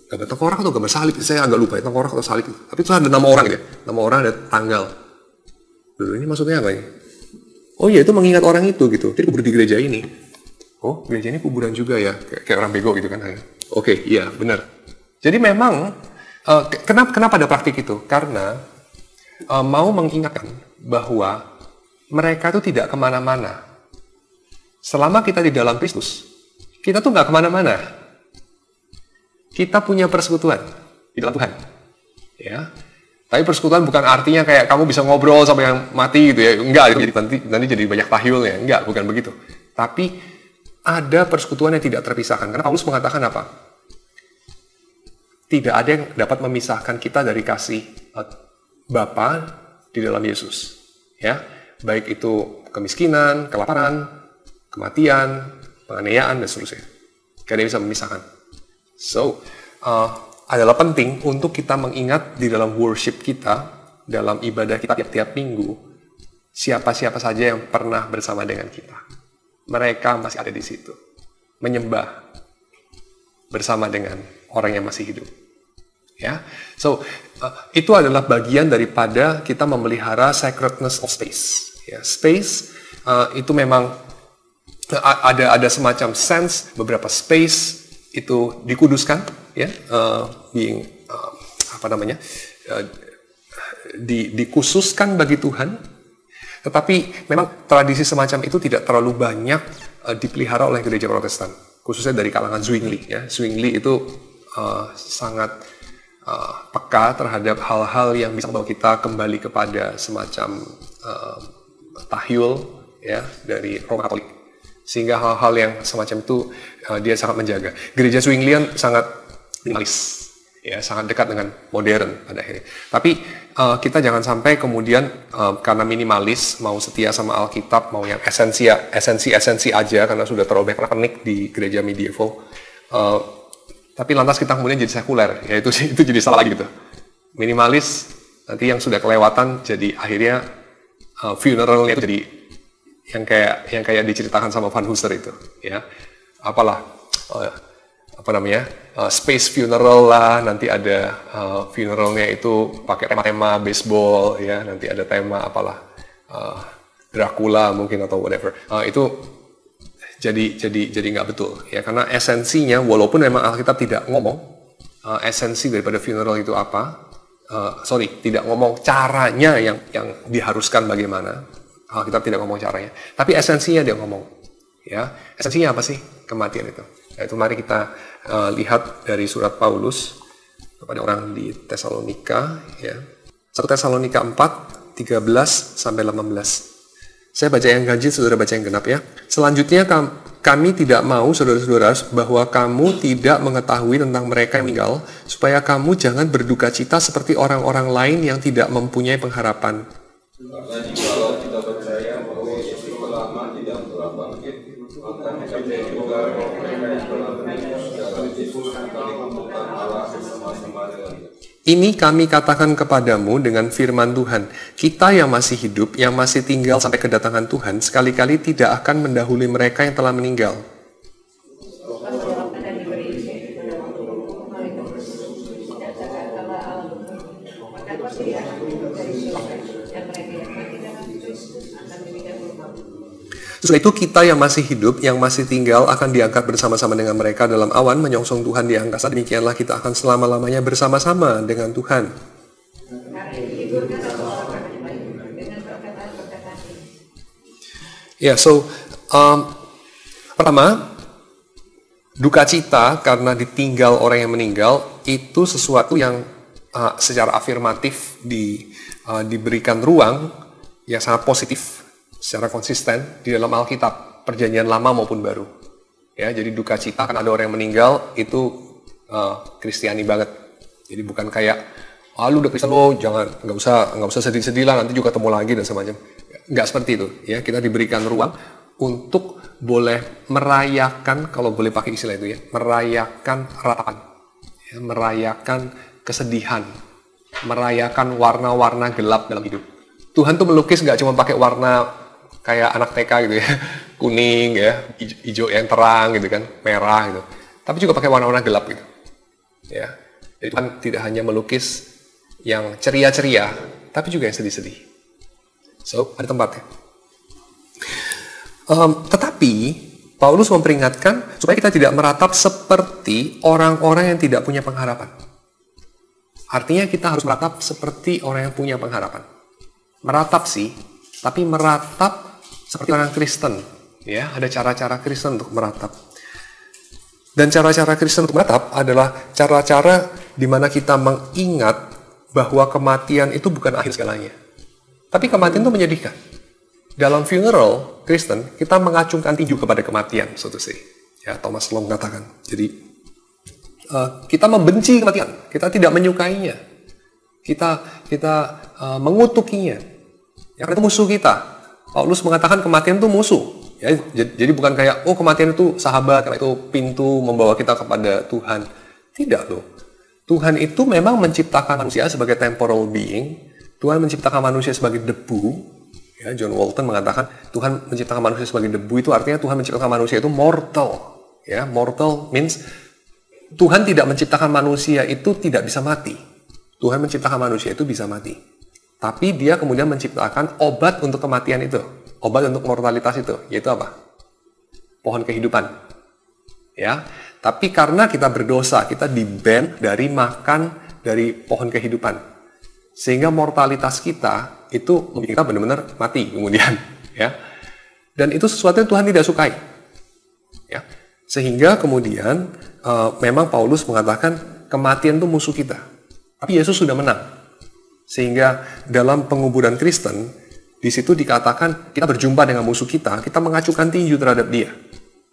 Gambar tengkorak atau gambar salib, saya agak lupa ya, tengkorak atau salib. Tapi itu ada nama orang gitu ya, nama orang ada tanggal. Loh ini maksudnya apa ini? Oh iya itu mengingat orang itu gitu, jadi kubur di gereja ini. Oh gereja ini kuburan juga ya, kayak orang bego gitu kan. Oke, iya benar. Jadi memang, kenapa ada praktik itu? Karena mau mengingatkan bahwa mereka itu tidak kemana-mana. Selama kita di dalam Kristus, kita tuh nggak kemana-mana. Kita punya persekutuan di dalam Tuhan. Ya. Tapi persekutuan bukan artinya kayak kamu bisa ngobrol sama yang mati gitu ya. Enggak, nanti jadi banyak tahyulnya. Enggak, bukan begitu. Tapi ada persekutuan yang tidak terpisahkan. Karena Paulus mengatakan apa? Tidak ada yang dapat memisahkan kita dari kasih Bapa di dalam Yesus. Ya, baik itu kemiskinan, kelaparan, kematian, penganiayaan, dan seterusnya. Gak ada yang bisa memisahkan. So, adalah penting untuk kita mengingat di dalam worship kita, dalam ibadah kita tiap-tiap minggu, siapa-siapa saja yang pernah bersama dengan kita. Mereka masih ada di situ. Menyembah bersama dengan orang yang masih hidup. Ya, so itu adalah bagian daripada kita memelihara sacredness of space. Ya, space itu memang ada semacam sense beberapa space itu dikuduskan, ya, dikhususkan bagi Tuhan. Tetapi memang tradisi semacam itu tidak terlalu banyak dipelihara oleh gereja Protestan, khususnya dari kalangan Zwingli. Ya, Zwingli itu sangat peka terhadap hal-hal yang bisa membawa kita kembali kepada semacam tahyul ya dari Roma Katolik, sehingga hal-hal yang semacam itu dia sangat menjaga. Gereja Zwinglian sangat minimalis, ya sangat dekat dengan modern pada akhirnya. Tapi kita jangan sampai kemudian karena minimalis mau setia sama Alkitab, mau yang esensi aja karena sudah terlalu banyak panik di gereja medieval. Tapi lantas kita kemudian jadi sekuler, ya itu jadi salah lagi gitu. Minimalis, nanti yang sudah kelewatan, jadi akhirnya funeralnya itu jadi yang kayak diceritakan sama Van Hooser itu, ya. Space funeral lah, nanti ada funeralnya itu pakai tema baseball, ya, nanti ada tema Dracula mungkin atau whatever. Itu jadi nggak betul ya, karena esensinya walaupun memang Alkitab tidak ngomong esensi daripada funeral itu apa, tidak ngomong caranya yang diharuskan bagaimana. Alkitab tidak ngomong caranya, tapi esensinya dia ngomong, ya. Esensinya apa sih? Kematian itu. Nah, itu mari kita lihat dari surat Paulus kepada orang di Tesalonika, ya. 1 Tesalonika 4 13 sampai 18. Saya baca yang ganjil, saudara baca yang genap ya. Selanjutnya kami tidak mau, saudara-saudara, bahwa kamu tidak mengetahui tentang mereka yang meninggal, supaya kamu jangan berduka cita seperti orang-orang lain yang tidak mempunyai pengharapan. Karena jikalau kita percaya bahwa Yesus telah mati dan telah bangkit, maka kita juga mereka yang telah meninggal dalam Yesus akan dikumpulkan Allah bersama-sama dengan Dia. Ini kami katakan kepadamu dengan firman Tuhan, kita yang masih hidup, yang masih tinggal sampai kedatangan Tuhan, sekali-kali tidak akan mendahului mereka yang telah meninggal. Setelah itu kita yang masih hidup, yang masih tinggal akan diangkat bersama-sama dengan mereka dalam awan menyongsong Tuhan di angkasa. Demikianlah kita akan selama-lamanya bersama-sama dengan Tuhan. Ya, pertama, duka cita karena ditinggal orang yang meninggal itu sesuatu yang secara afirmatif diberikan ruang yang sangat positif secara konsisten di dalam Alkitab, perjanjian lama maupun baru. Ya, jadi duka cita karena ada orang yang meninggal itu Kristiani banget. Jadi bukan kayak, lu udah Kristen lo, nggak usah sedih-sedih lah, nanti juga ketemu lagi dan semacam. Nggak seperti itu. Ya, kita diberikan ruang untuk boleh merayakan, kalau boleh pakai istilah itu ya, merayakan ratapan, ya, merayakan kesedihan, merayakan warna-warna gelap dalam hidup. Tuhan tuh melukis nggak cuma pakai warna kayak anak TK gitu ya, kuning ya, hijau yang terang gitu kan, merah gitu. Tapi juga pakai warna-warna gelap gitu. Ya. Jadi Tuhan tidak hanya melukis yang ceria-ceria, tapi juga yang sedih-sedih. So, ada tempatnya. Tetapi Paulus memperingatkan supaya kita tidak meratap seperti orang-orang yang tidak punya pengharapan. Artinya kita harus meratap seperti orang yang punya pengharapan. Meratap sih, tapi meratap seperti orang Kristen. Ya, ada cara-cara Kristen untuk meratap. Dan cara-cara Kristen untuk meratap adalah cara-cara di mana kita mengingat bahwa kematian itu bukan akhir segalanya. Tapi kematian itu menyedihkan. Dalam funeral Kristen, kita mengacungkan tinju kepada kematian, so to say. Ya, Thomas Long katakan. Jadi, kita membenci kematian. Kita tidak menyukainya. Kita mengutukinya. Ya, karena itu musuh kita. Paulus mengatakan kematian itu musuh. Ya, jadi bukan kayak, kematian itu sahabat, karena itu pintu membawa kita kepada Tuhan. Tidak loh. Tuhan itu memang menciptakan manusia sebagai temporal being. Tuhan menciptakan manusia sebagai debu. Ya, John Walton mengatakan Tuhan menciptakan manusia sebagai debu, itu artinya Tuhan menciptakan manusia itu mortal. Ya, mortal means Tuhan tidak menciptakan manusia itu tidak bisa mati. Tuhan menciptakan manusia itu bisa mati. Tapi dia kemudian menciptakan obat untuk kematian itu. Obat untuk mortalitas itu, yaitu apa? Pohon kehidupan. Ya, tapi karena kita berdosa, kita di-ban dari makan dari pohon kehidupan. Sehingga mortalitas kita itu membuat kita benar-benar mati kemudian. Ya. Dan itu sesuatu yang Tuhan tidak sukai. Ya. Sehingga kemudian memang Paulus mengatakan kematian itu musuh kita. Tapi Yesus sudah menang. Sehingga dalam penguburan Kristen, di situ dikatakan kita berjumpa dengan musuh kita mengacukan tinju terhadap dia.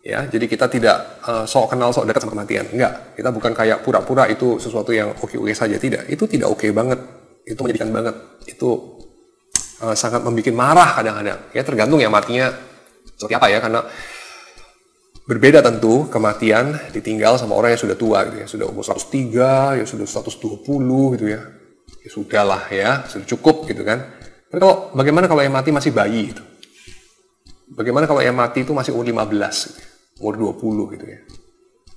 Ya, jadi kita tidak sok kenal, sok dekat sama kematian. Enggak, kita bukan kayak pura-pura itu sesuatu yang oke-oke saja. Tidak, itu tidak oke banget. Itu menyedihkan banget. Itu sangat membuat marah kadang-kadang. Ya, tergantung ya matinya seperti apa ya, karena berbeda tentu kematian ditinggal sama orang yang sudah tua gitu ya. Sudah umur 103, ya sudah 120 gitu ya. Ya sudahlah ya, sudah cukup gitu kan. Tapi bagaimana kalau yang mati masih bayi gitu? Bagaimana kalau yang mati itu masih umur 15 gitu ya? Umur 20 gitu ya.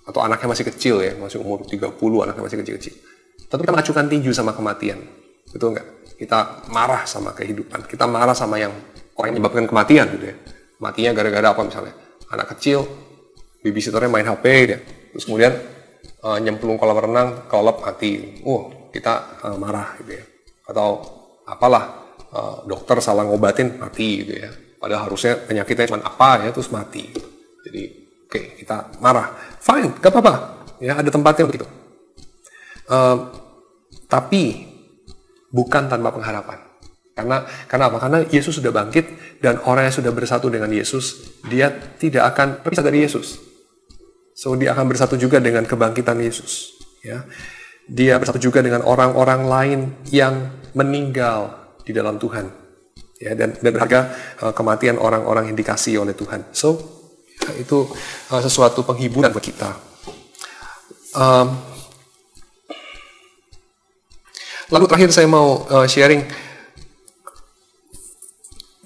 Atau anaknya masih kecil ya, masih umur 30, anaknya masih kecil-kecil. Tentu kita mengacukan tinju sama kematian. Betul nggak? Kita marah sama kehidupan. Kita marah sama orang yang menyebabkan kematian gitu ya. Matinya gara-gara apa misalnya? Anak kecil, babysitternya main HP gitu ya. Terus kemudian nyemplung kolam renang, kelelep mati. Kita marah gitu ya. Atau apalah, dokter salah ngobatin mati gitu ya. Padahal harusnya penyakitnya cuma apa ya, terus mati. Jadi, kita marah. Fine, gak apa-apa. Ya, ada tempatnya begitu. Tapi bukan tanpa pengharapan. Karena apa? Karena Yesus sudah bangkit dan orang yang sudah bersatu dengan Yesus, dia tidak akan terpisah dari Yesus. So, dia akan bersatu juga dengan kebangkitan Yesus. Ya, dia bersatu juga dengan orang-orang lain yang meninggal di dalam Tuhan. Ya, dan berharga kematian orang-orang yang dikasihi oleh Tuhan. So, itu sesuatu penghiburan buat kita. Lalu terakhir saya mau sharing.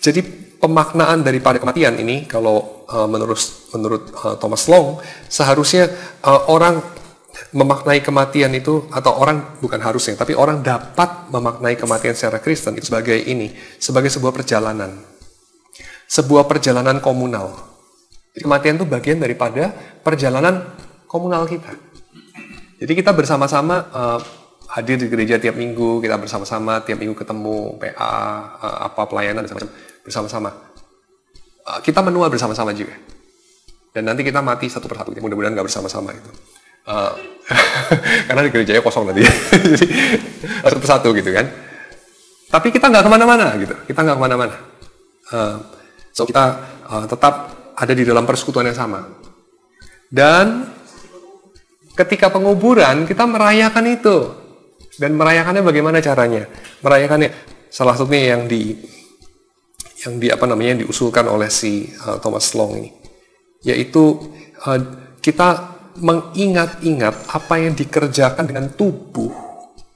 Jadi pemaknaan daripada kematian ini, kalau menurut Thomas Long, seharusnya orang memaknai kematian itu, atau orang bukan harusnya, tapi orang dapat memaknai kematian secara Kristen itu sebagai ini, sebagai sebuah perjalanan. Sebuah perjalanan komunal. Kematian itu bagian daripada perjalanan komunal kita. Jadi kita bersama-sama hadir di gereja tiap minggu, kita bersama-sama tiap minggu ketemu PA, pelayanan bersama-sama. Kita menua bersama-sama juga. Dan nanti kita mati satu persatu. Mudah-mudahan nggak bersama-sama itu. Karena di gerejanya kosong nanti. Jadi satu persatu gitu kan. Tapi kita nggak kemana-mana gitu. Kita nggak kemana-mana. So kita tetap ada di dalam persekutuan yang sama. Dan ketika penguburan kita merayakan itu. Dan merayakannya bagaimana caranya? Merayakannya salah satunya yang diusulkan oleh si Thomas Long ini, yaitu kita mengingat-ingat apa yang dikerjakan dengan tubuh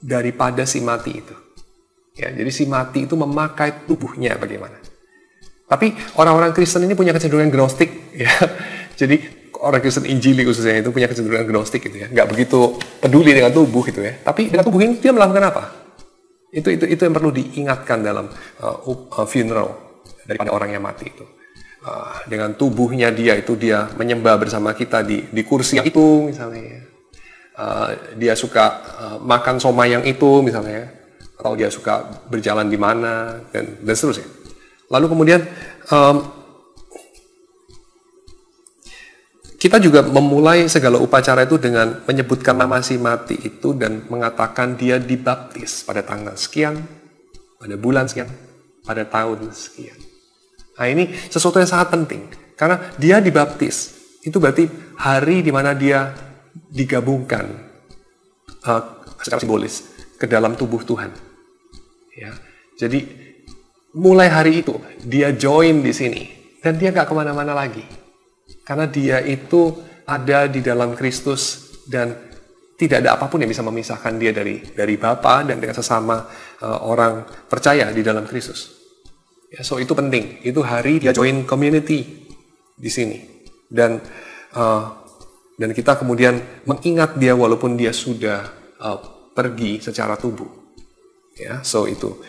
daripada si mati itu. Ya, jadi si mati itu memakai tubuhnya bagaimana. Tapi orang-orang Kristen ini punya kecenderungan gnostik, ya. Jadi orang Kristen Injili khususnya itu punya kecenderungan gnostik gitu ya, nggak begitu peduli dengan tubuh gitu ya. Tapi dengan tubuh ini dia melakukan apa? Itu yang perlu diingatkan dalam funeral daripada orang yang mati itu. Dengan tubuhnya dia menyembah bersama kita di kursi yang itu misalnya. Dia suka makan somai yang itu misalnya, atau dia suka berjalan di mana dan seterusnya. Lalu kemudian kita juga memulai segala upacara itu dengan menyebutkan nama si mati itu dan mengatakan dia dibaptis pada tanggal sekian, pada bulan sekian, pada tahun sekian. Nah, ini sesuatu yang sangat penting karena dia dibaptis. Itu berarti hari di mana dia digabungkan secara simbolis ke dalam tubuh Tuhan. Ya, jadi mulai hari itu dia join di sini dan dia nggak kemana-mana lagi. Karena dia itu ada di dalam Kristus dan tidak ada apapun yang bisa memisahkan dia dari Bapa dan dengan sesama orang percaya di dalam Kristus. Ya, so itu penting. Itu hari dia join community di sini dan kita kemudian mengingat dia walaupun dia sudah pergi secara tubuh. Ya, so itu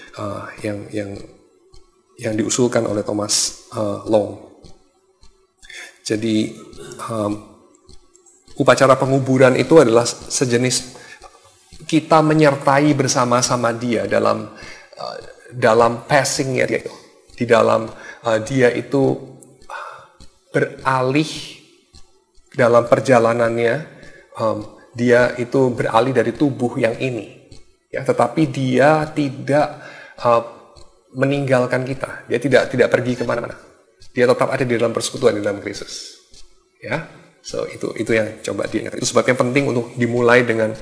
yang diusulkan oleh Thomas Long. Jadi upacara penguburan itu adalah sejenis kita menyertai bersama-sama dia dalam passingnya dia itu, di dalam dia itu beralih dalam perjalanannya, dia itu beralih dari tubuh yang ini, ya, tetapi dia tidak meninggalkan kita, dia tidak pergi kemana-mana. Dia tetap ada di dalam persekutuan di dalam Kristus. Ya, so itu yang coba diingat. Itu sebabnya penting untuk dimulai dengan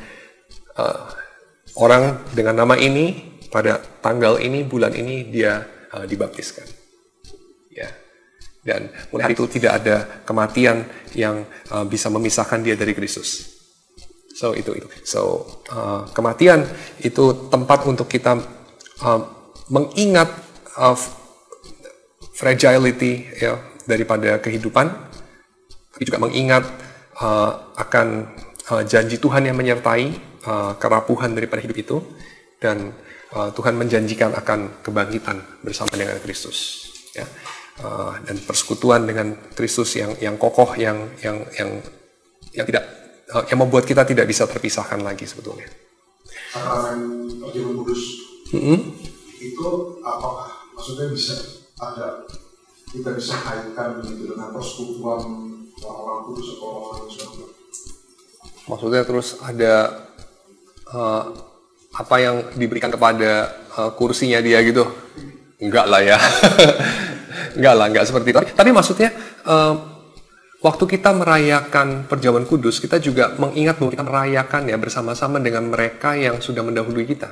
orang dengan nama ini pada tanggal ini, bulan ini dia dibaptiskan. Ya, dan mulai hari itu tidak ada kematian yang bisa memisahkan dia dari Kristus. So itu. So kematian itu tempat untuk kita mengingat fragility ya daripada kehidupan, tapi juga mengingat akan janji Tuhan yang menyertai kerapuhan daripada hidup itu, dan Tuhan menjanjikan akan kebangkitan bersama dengan Kristus, ya, dan persekutuan dengan Kristus yang kokoh, yang tidak yang membuat kita tidak bisa terpisahkan lagi sebetulnya. Sakramen perjamuan kudus itu apakah maksudnya kita bisa kaitkan gitu dengan persekutuan orang-orang kudus atau orang-orang Islam? Maksudnya terus ada apa yang diberikan kepada kursinya dia gitu? Enggak lah ya. enggak seperti itu. Tapi maksudnya waktu kita merayakan perjamuan kudus, kita juga mengingat bahwa kita merayakan ya bersama-sama dengan mereka yang sudah mendahului kita.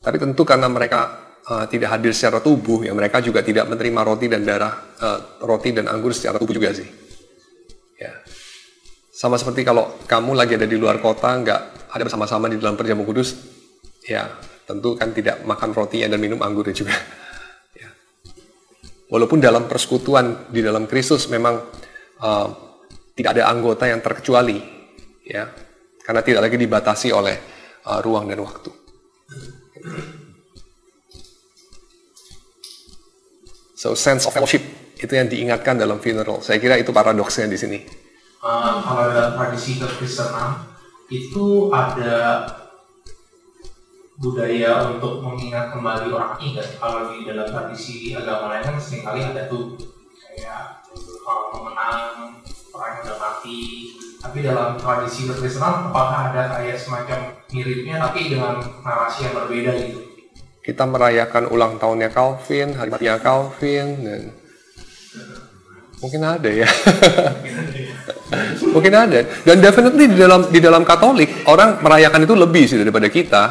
Tapi tentu karena mereka tidak hadir secara tubuh, ya mereka juga tidak menerima roti dan anggur secara tubuh juga sih. Ya, sama seperti kalau kamu lagi ada di luar kota, nggak ada bersama-sama di dalam perjamuan kudus, ya tentu kan tidak makan rotinya dan minum anggurnya juga. Ya. Walaupun dalam persekutuan di dalam Kristus memang tidak ada anggota yang terkecuali, ya, karena tidak lagi dibatasi oleh ruang dan waktu. So sense of fellowship itu yang diingatkan dalam funeral. Saya kira itu paradoksnya di sini. Kalau dalam tradisi kekristenan itu ada budaya untuk mengingat kembali orang mati kan? Kalau di dalam tradisi agama lain kan seringkali ada tuh kayak kalau memenang orang yang udah mati. Tapi dalam tradisi kekristenan apakah ada kayak semacam miripnya tapi dengan narasi yang berbeda gitu? Kita merayakan ulang tahunnya Calvin, hari matinya Calvin, dan mungkin ada ya. Mungkin ada. Dan definitely di dalam Katolik orang merayakan itu lebih sih daripada kita.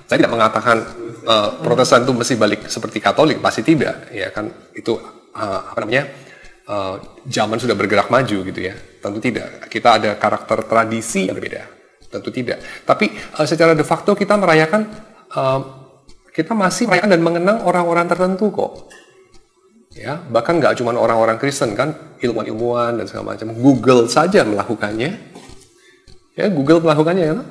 Saya tidak mengatakan Protestan itu mesti balik seperti Katolik, pasti tidak. Ya kan itu zaman sudah bergerak maju gitu ya. Tentu tidak. Kita ada karakter tradisi yang berbeda. Tentu tidak. Tapi secara de facto kita merayakan, kita masih merayakan dan mengenang orang-orang tertentu kok. Ya, bahkan nggak cuma orang-orang Kristen kan, ilmuwan-ilmuwan dan segala macam. Google saja melakukannya. Ya, Google melakukannya ya.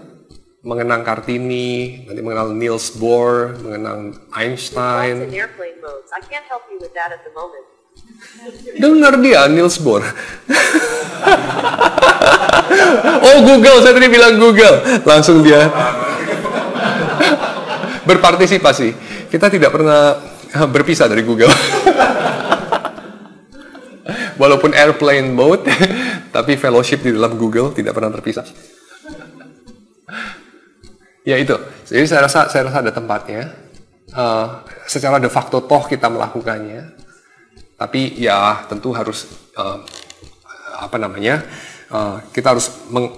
Mengenang Kartini, nanti mengenal Niels Bohr, mengenang Einstein. Dengar dia Niels Bohr. Oh Google, saya tadi bilang Google. Langsung dia berpartisipasi. Kita tidak pernah berpisah dari Google. Walaupun airplane mode, tapi fellowship di dalam Google tidak pernah terpisah. Ya itu. Jadi saya rasa ada tempatnya. Secara de facto toh kita melakukannya. Tapi ya tentu harus kita harus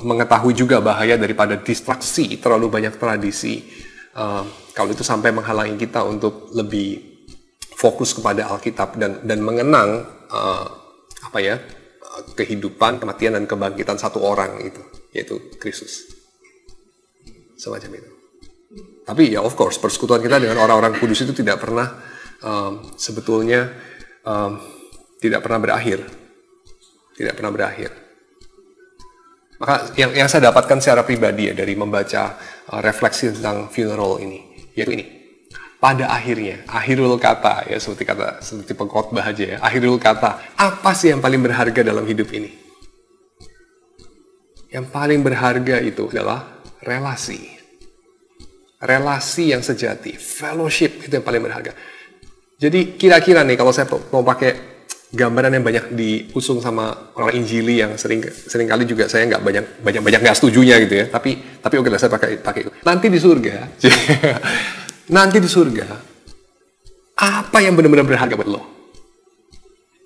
mengetahui juga bahaya daripada distraksi terlalu banyak tradisi. Kalau itu sampai menghalangi kita untuk lebih fokus kepada Alkitab dan mengenang kehidupan, kematian dan kebangkitan satu orang itu, yaitu Kristus. Semacam itu. Tapi ya of course persekutuan kita dengan orang-orang kudus itu tidak pernah sebetulnya tidak pernah berakhir. Tidak pernah berakhir. Maka yang saya dapatkan secara pribadi ya dari membaca refleksi tentang funeral ini, yaitu ini. Pada akhirnya, akhirul kata ya seperti pengkhotbah aja ya. Akhirul kata, apa sih yang paling berharga dalam hidup ini? Yang paling berharga itu adalah relasi. Relasi yang sejati, fellowship itu yang paling berharga. Jadi kira-kira nih kalau saya mau pakai gambaran yang banyak diusung sama orang Injili yang sering kali juga saya nggak banyak nggak setujunya gitu ya. Tapi oke lah saya pakai itu. Nanti di surga, apa yang benar-benar berharga buat lo?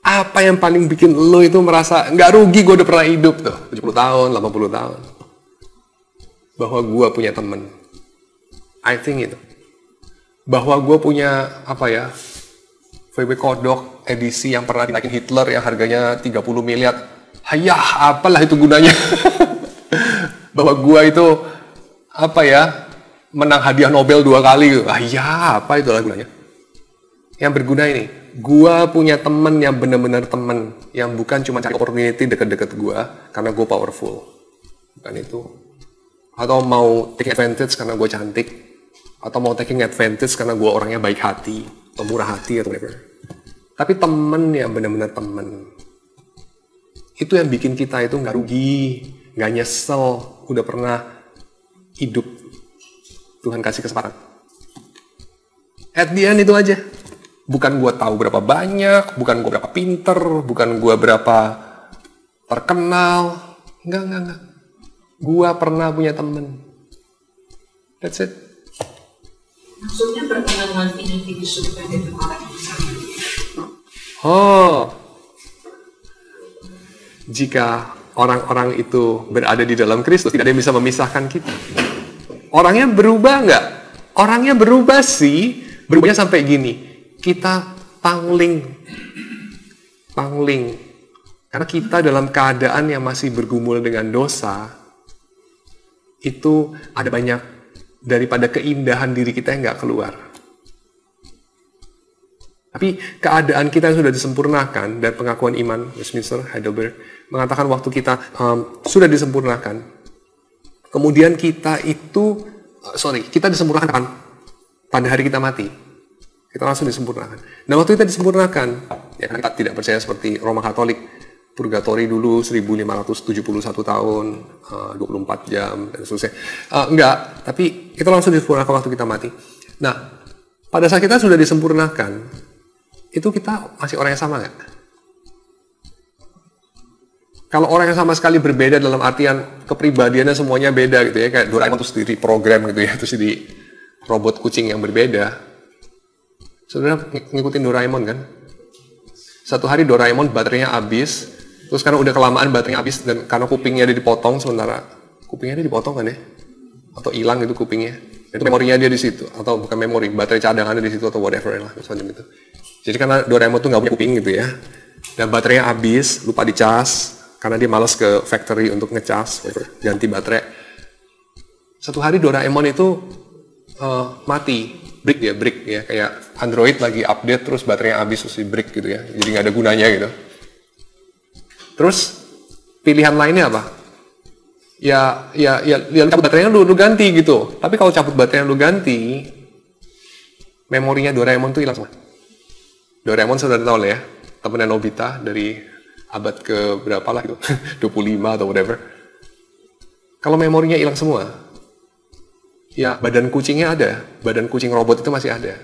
Apa yang paling bikin lo itu merasa nggak rugi gue udah pernah hidup tuh 70 tahun, 80 tahun, bahwa gue punya temen. I think itu. Bahwa gue punya VW Kodok edisi yang pernah dinaikin Hitler yang harganya 30 miliar. Hayah, apalah itu gunanya? Bahwa gua itu menang hadiah Nobel 2 kali. Hayah, apa itu gunanya? Yang berguna ini, gua punya temen yang benar-benar temen, yang bukan cuma cari opportunity deket-deket gua karena gua powerful. Bukan itu. Atau mau taking advantage karena gua cantik, atau mau taking advantage karena gua orangnya baik hati atau murah hati atau whatever. Tapi temen yang benar-benar temen, itu yang bikin kita itu nggak rugi, nggak nyesel, udah pernah hidup. Tuhan kasih kesempatan. At the end itu aja. Bukan gue tahu berapa banyak, bukan gue berapa pinter, bukan gue berapa terkenal. Enggak. Gue pernah punya temen. That's it. Maksudnya perkenalan ini di surga itu orang yang sama. Jika orang-orang itu berada di dalam Kristus, tidak ada yang bisa memisahkan kita. Orangnya berubah nggak? Orangnya berubah sih. Berubahnya sampai gini. Kita pangling. Karena kita dalam keadaan yang masih bergumul dengan dosa, itu ada banyak daripada keindahan diri kita yang nggak keluar. Tapi keadaan kita yang sudah disempurnakan, dan pengakuan iman Westminster, Heidelberg, mengatakan waktu kita sudah disempurnakan, kemudian kita disempurnakan pada hari kita mati. Kita langsung disempurnakan. Dan waktu kita disempurnakan, ya kita tidak percaya seperti Roma Katolik, purgatori dulu 1571 tahun, 24 jam, dan seterusnya. Enggak, tapi kita langsung disempurnakan waktu kita mati. Nah, pada saat kita sudah disempurnakan, itu kita masih orang yang sama nggak? Kalau orang yang sama sekali berbeda dalam artian kepribadiannya semuanya beda gitu ya, kayak Doraemon terus di program gitu ya, terus di robot kucing yang berbeda. Saudara ngikutin Doraemon kan? Satu hari Doraemon baterainya habis, Terus karena udah kelamaan baterainya habis dan karena kupingnya dia dipotong sementara kupingnya dia dipotong kan ya? Atau hilang itu kupingnya. Itu memorinya dia di situ atau bukan memori, baterai cadangannya di situ atau whatever lah semacam itu. Jadi karena Doraemon tuh nggak punya kuping gitu ya. Dan baterainya habis, lupa dicas karena dia malas ke factory untuk ngecas, ganti baterai. Satu hari Doraemon itu mati, break ya, kayak Android lagi update terus baterainya habis terus di break gitu ya, jadi nggak ada gunanya gitu. Terus pilihan lainnya apa? Ya cabut baterainya lu ganti gitu. Tapi kalau cabut baterainya lu ganti, memorinya Doraemon tuh hilang semua. Doraemon sudah tahu lah ya, temennya Nobita dari abad ke berapa lah gitu, 25 atau whatever. Kalau memorinya hilang semua, ya badan kucingnya ada, badan kucing robot itu masih ada.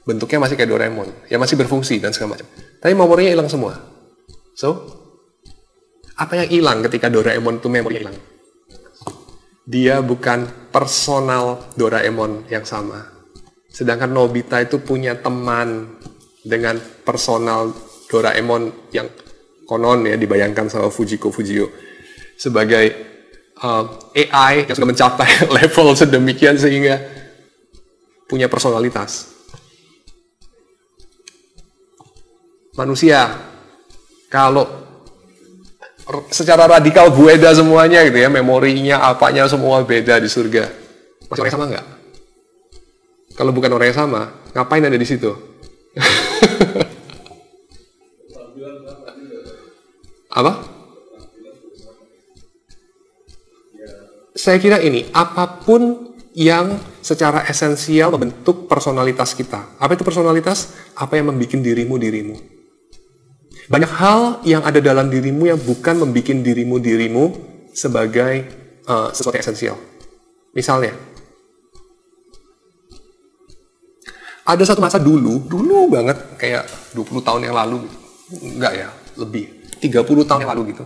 Bentuknya masih kayak Doraemon, ya masih berfungsi dan segala macam. Tapi memorinya hilang semua. So, apa yang hilang ketika Doraemon itu memorinya hilang? Dia bukan personal Doraemon yang sama. Sedangkan Nobita itu punya teman dengan personal Doraemon yang konon ya dibayangkan sama Fujiko Fujio sebagai AI yang sudah mencapai level sedemikian sehingga punya personalitas. Manusia, kalau secara radikal beda semuanya gitu ya, memorinya, apanya semua beda di surga. Masih orang yang sama nggak? Kalau bukan orang yang sama, ngapain ada di situ? Apa? Saya kira ini, apapun yang secara esensial membentuk personalitas kita. Apa itu personalitas? Apa yang membuat dirimu. Banyak hal yang ada dalam dirimu yang bukan membuat dirimu sebagai sesuatu yang esensial. Misalnya, ada satu masa dulu banget, kayak 20 tahun yang lalu, enggak ya, lebih, 30 tahun yang lalu gitu.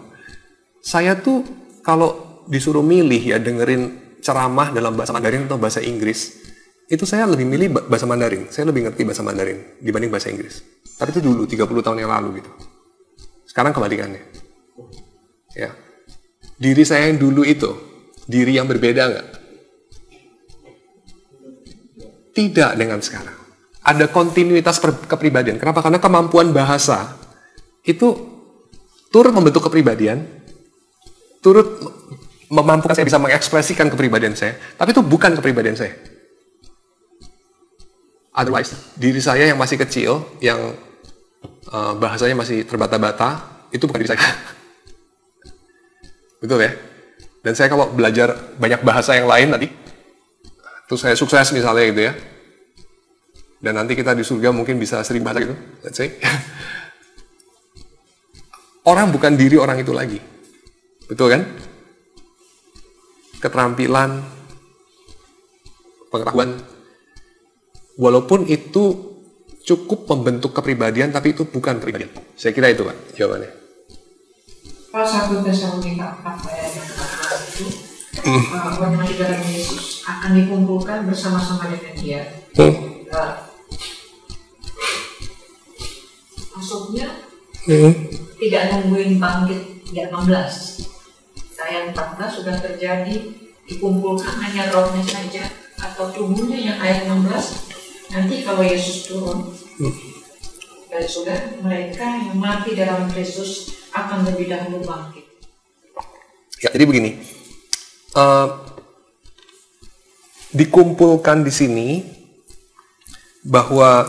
Saya tuh kalau disuruh milih ya dengerin ceramah dalam bahasa Mandarin atau bahasa Inggris, itu saya lebih milih bahasa Mandarin. Saya lebih ngerti bahasa Mandarin dibanding bahasa Inggris. Tapi itu dulu, 30 tahun yang lalu gitu. Sekarang kebalikannya. Ya. Diri saya yang dulu itu, diri yang berbeda nggak? Tidak dengan sekarang. Ada kontinuitas kepribadian. Kenapa? Karena kemampuan bahasa itu turut membentuk kepribadian, turut memampukan saya bisa mengekspresikan kepribadian saya, tapi itu bukan kepribadian saya. Otherwise, diri saya yang masih kecil, yang bahasanya masih terbata-bata, itu bukan diri saya. Betul ya? Dan saya kalau belajar banyak bahasa yang lain nanti, terus saya sukses misalnya gitu ya, dan nanti kita di surga mungkin bisa 1000 bahasa gitu, let's say. Orang bukan diri orang itu lagi. Betul kan? Keterampilan, pengetahuan, walaupun itu cukup membentuk kepribadian, tapi itu bukan kepribadian. Saya kira itu Pak jawabannya. Pas 1 Tesalonika 4 ayat 14 itu, orang di dalam Yesus akan dikumpulkan bersama-sama dengan Dia. Maksudnya tidak nungguin bangkit di 16. Ayat 14 sudah terjadi, dikumpulkan hanya rohnya saja atau tubuhnya yang ayat 16. Nanti kalau Yesus turun dan sudah mereka yang mati dalam Kristus akan lebih dahulu bangkit. Ya, jadi begini, dikumpulkan di sini bahwa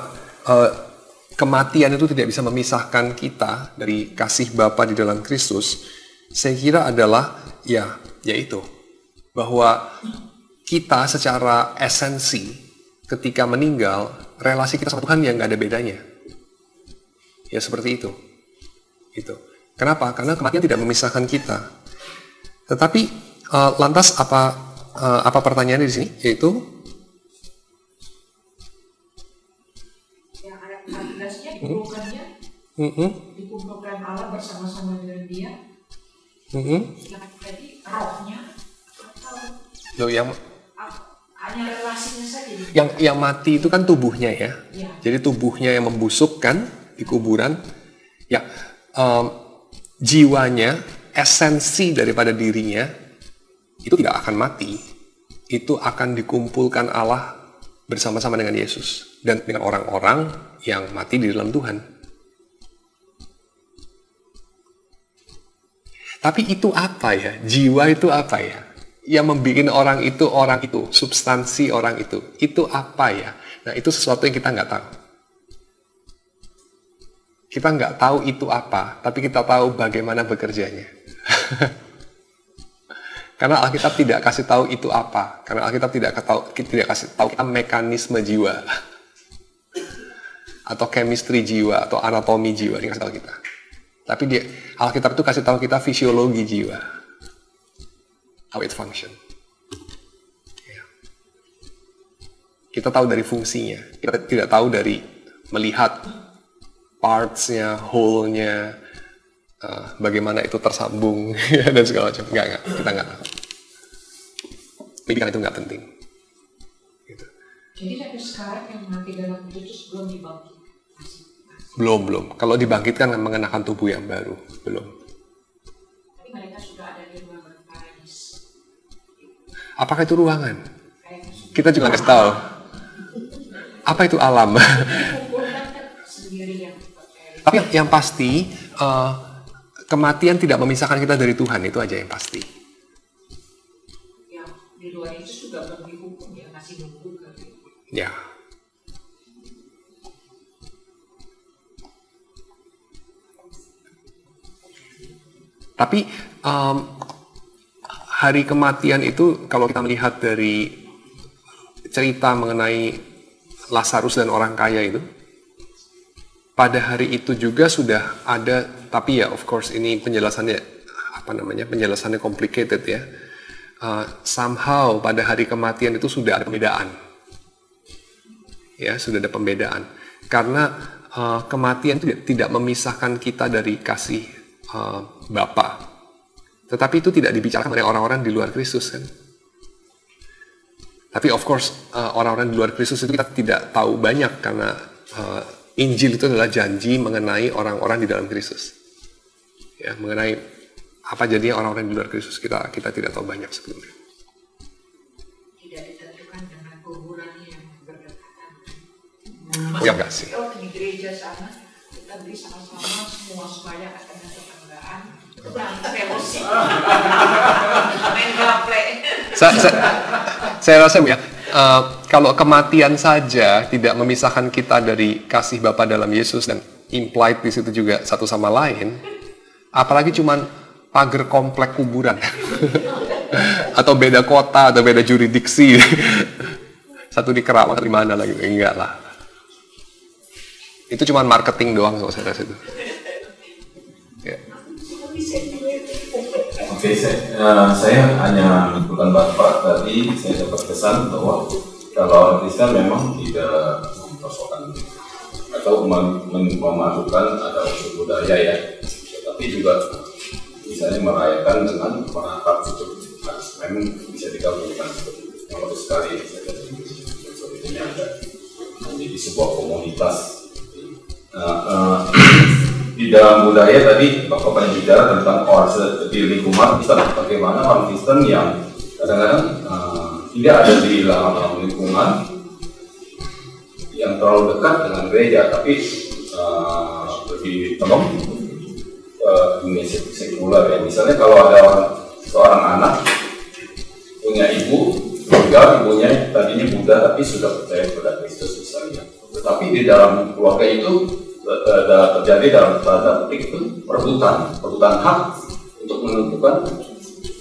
kematian itu tidak bisa memisahkan kita dari kasih Bapa di dalam Kristus. Saya kira adalah yaitu bahwa kita secara esensi ketika meninggal, relasi kita sama Tuhan yang nggak ada bedanya. Ya seperti itu. Kenapa? Karena kematian tidak memisahkan kita. Tetapi lantas apa pertanyaannya di sini? Yaitu yang ayat 14-nya dikumpulkan Allah bersama-sama dengan Dia. Jadi rohnya atau hanya relasinya saja. Yang mati itu kan tubuhnya ya. Jadi tubuhnya yang membusuk kan di kuburan. Ya, jiwanya, esensi daripada dirinya, itu tidak akan mati. Itu akan dikumpulkan Allah bersama-sama dengan Yesus dan dengan orang-orang yang mati di dalam Tuhan. Tapi itu apa ya? Jiwa itu apa ya? Yang membuat orang itu, substansi orang itu apa ya? Nah, itu sesuatu yang kita nggak tahu. Kita nggak tahu itu apa, tapi kita tahu bagaimana bekerjanya. Karena Alkitab tidak kasih tahu itu apa. Karena Alkitab tidak kasih tahu kita mekanisme jiwa. Atau chemistry jiwa, atau anatomi jiwa. Dia kasih tahu kita. Tapi Alkitab itu kasih tahu kita fisiologi jiwa. How it function. Ya. Kita tahu dari fungsinya. Kita tidak tahu dari melihat parts-nya, whole-nya, bagaimana itu tersambung dan segala macam. Enggak, kita enggak tahu. Pendidikan itu enggak penting. Gitu. Jadi sampai sekarang yang mati dalam Kristus belum dibangkit. Belum. Kalau dibangkitkan mengenakan tubuh yang baru, belum. Tapi mereka sudah ada di ruangan paradis. Apakah itu ruangan? Kita juga nggak tahu. Apa itu alam? Tapi yang pasti, kematian tidak memisahkan kita dari Tuhan, itu aja yang pasti. Yang di luar itu juga belum dihukum, ya masih nunggu kan. Ya. Tapi hari kematian itu, kalau kita melihat dari cerita mengenai Lazarus dan orang kaya itu, pada hari itu juga sudah ada, tapi ya of course ini penjelasannya complicated ya. Somehow pada hari kematian itu sudah ada pembedaan. Ya, sudah ada pembedaan. Karena kematian itu tidak memisahkan kita dari kasih Bapa. Tetapi itu tidak dibicarakan oleh orang-orang di luar Kristus kan. Tapi of course orang-orang di luar Kristus itu kita tidak tahu banyak karena Injil itu adalah janji mengenai orang-orang di dalam Kristus. Ya, mengenai apa jadinya orang-orang di luar Kristus kita tidak tahu banyak sebelumnya. Tidak ditentukan dengan kuburan yang berdekatan. Ya enggak sih. Kalau di gereja sana kita beli sama-sama semua supaya akan ada tetanggaan. Kurang fellowship. Main gaple. Saya rasa ya, kalau kematian saja tidak memisahkan kita dari kasih Bapa dalam Yesus dan implied di situ juga satu sama lain, apalagi cuman pagar komplek kuburan atau beda kota atau beda jurisdiksi, satu di Kerawang di mana lagi, enggak lah. Itu cuman marketing doang kalau saya rasa itu. Ya. Oke, saya hanya bukan Bapak tadi saya dapat kesan bahwa kalau orang Kristen memang tidak mempersoalkan atau memasukkan ada unsur budaya ya, tetapi juga misalnya merayakan dengan perangkat itu memang bisa digabungkan yang bagus sekali unsur itu ada menjadi sebuah komunitas. Di dalam budaya tadi Bapak banyak bicara tentang oase di lingkungan Kristen, bagaimana orang Kristen yang kadang-kadang tidak ada di dalam lingkungan yang terlalu dekat dengan gereja, tapi lebih tolong dunia sekuler ya. Misalnya kalau ada seorang anak punya ibu, tinggal ibunya tadinya Buddha tapi sudah percaya kepada Kristus misalnya, tetapi di dalam keluarga itu terjadi dalam tanda petik itu perebutan hak untuk menentukan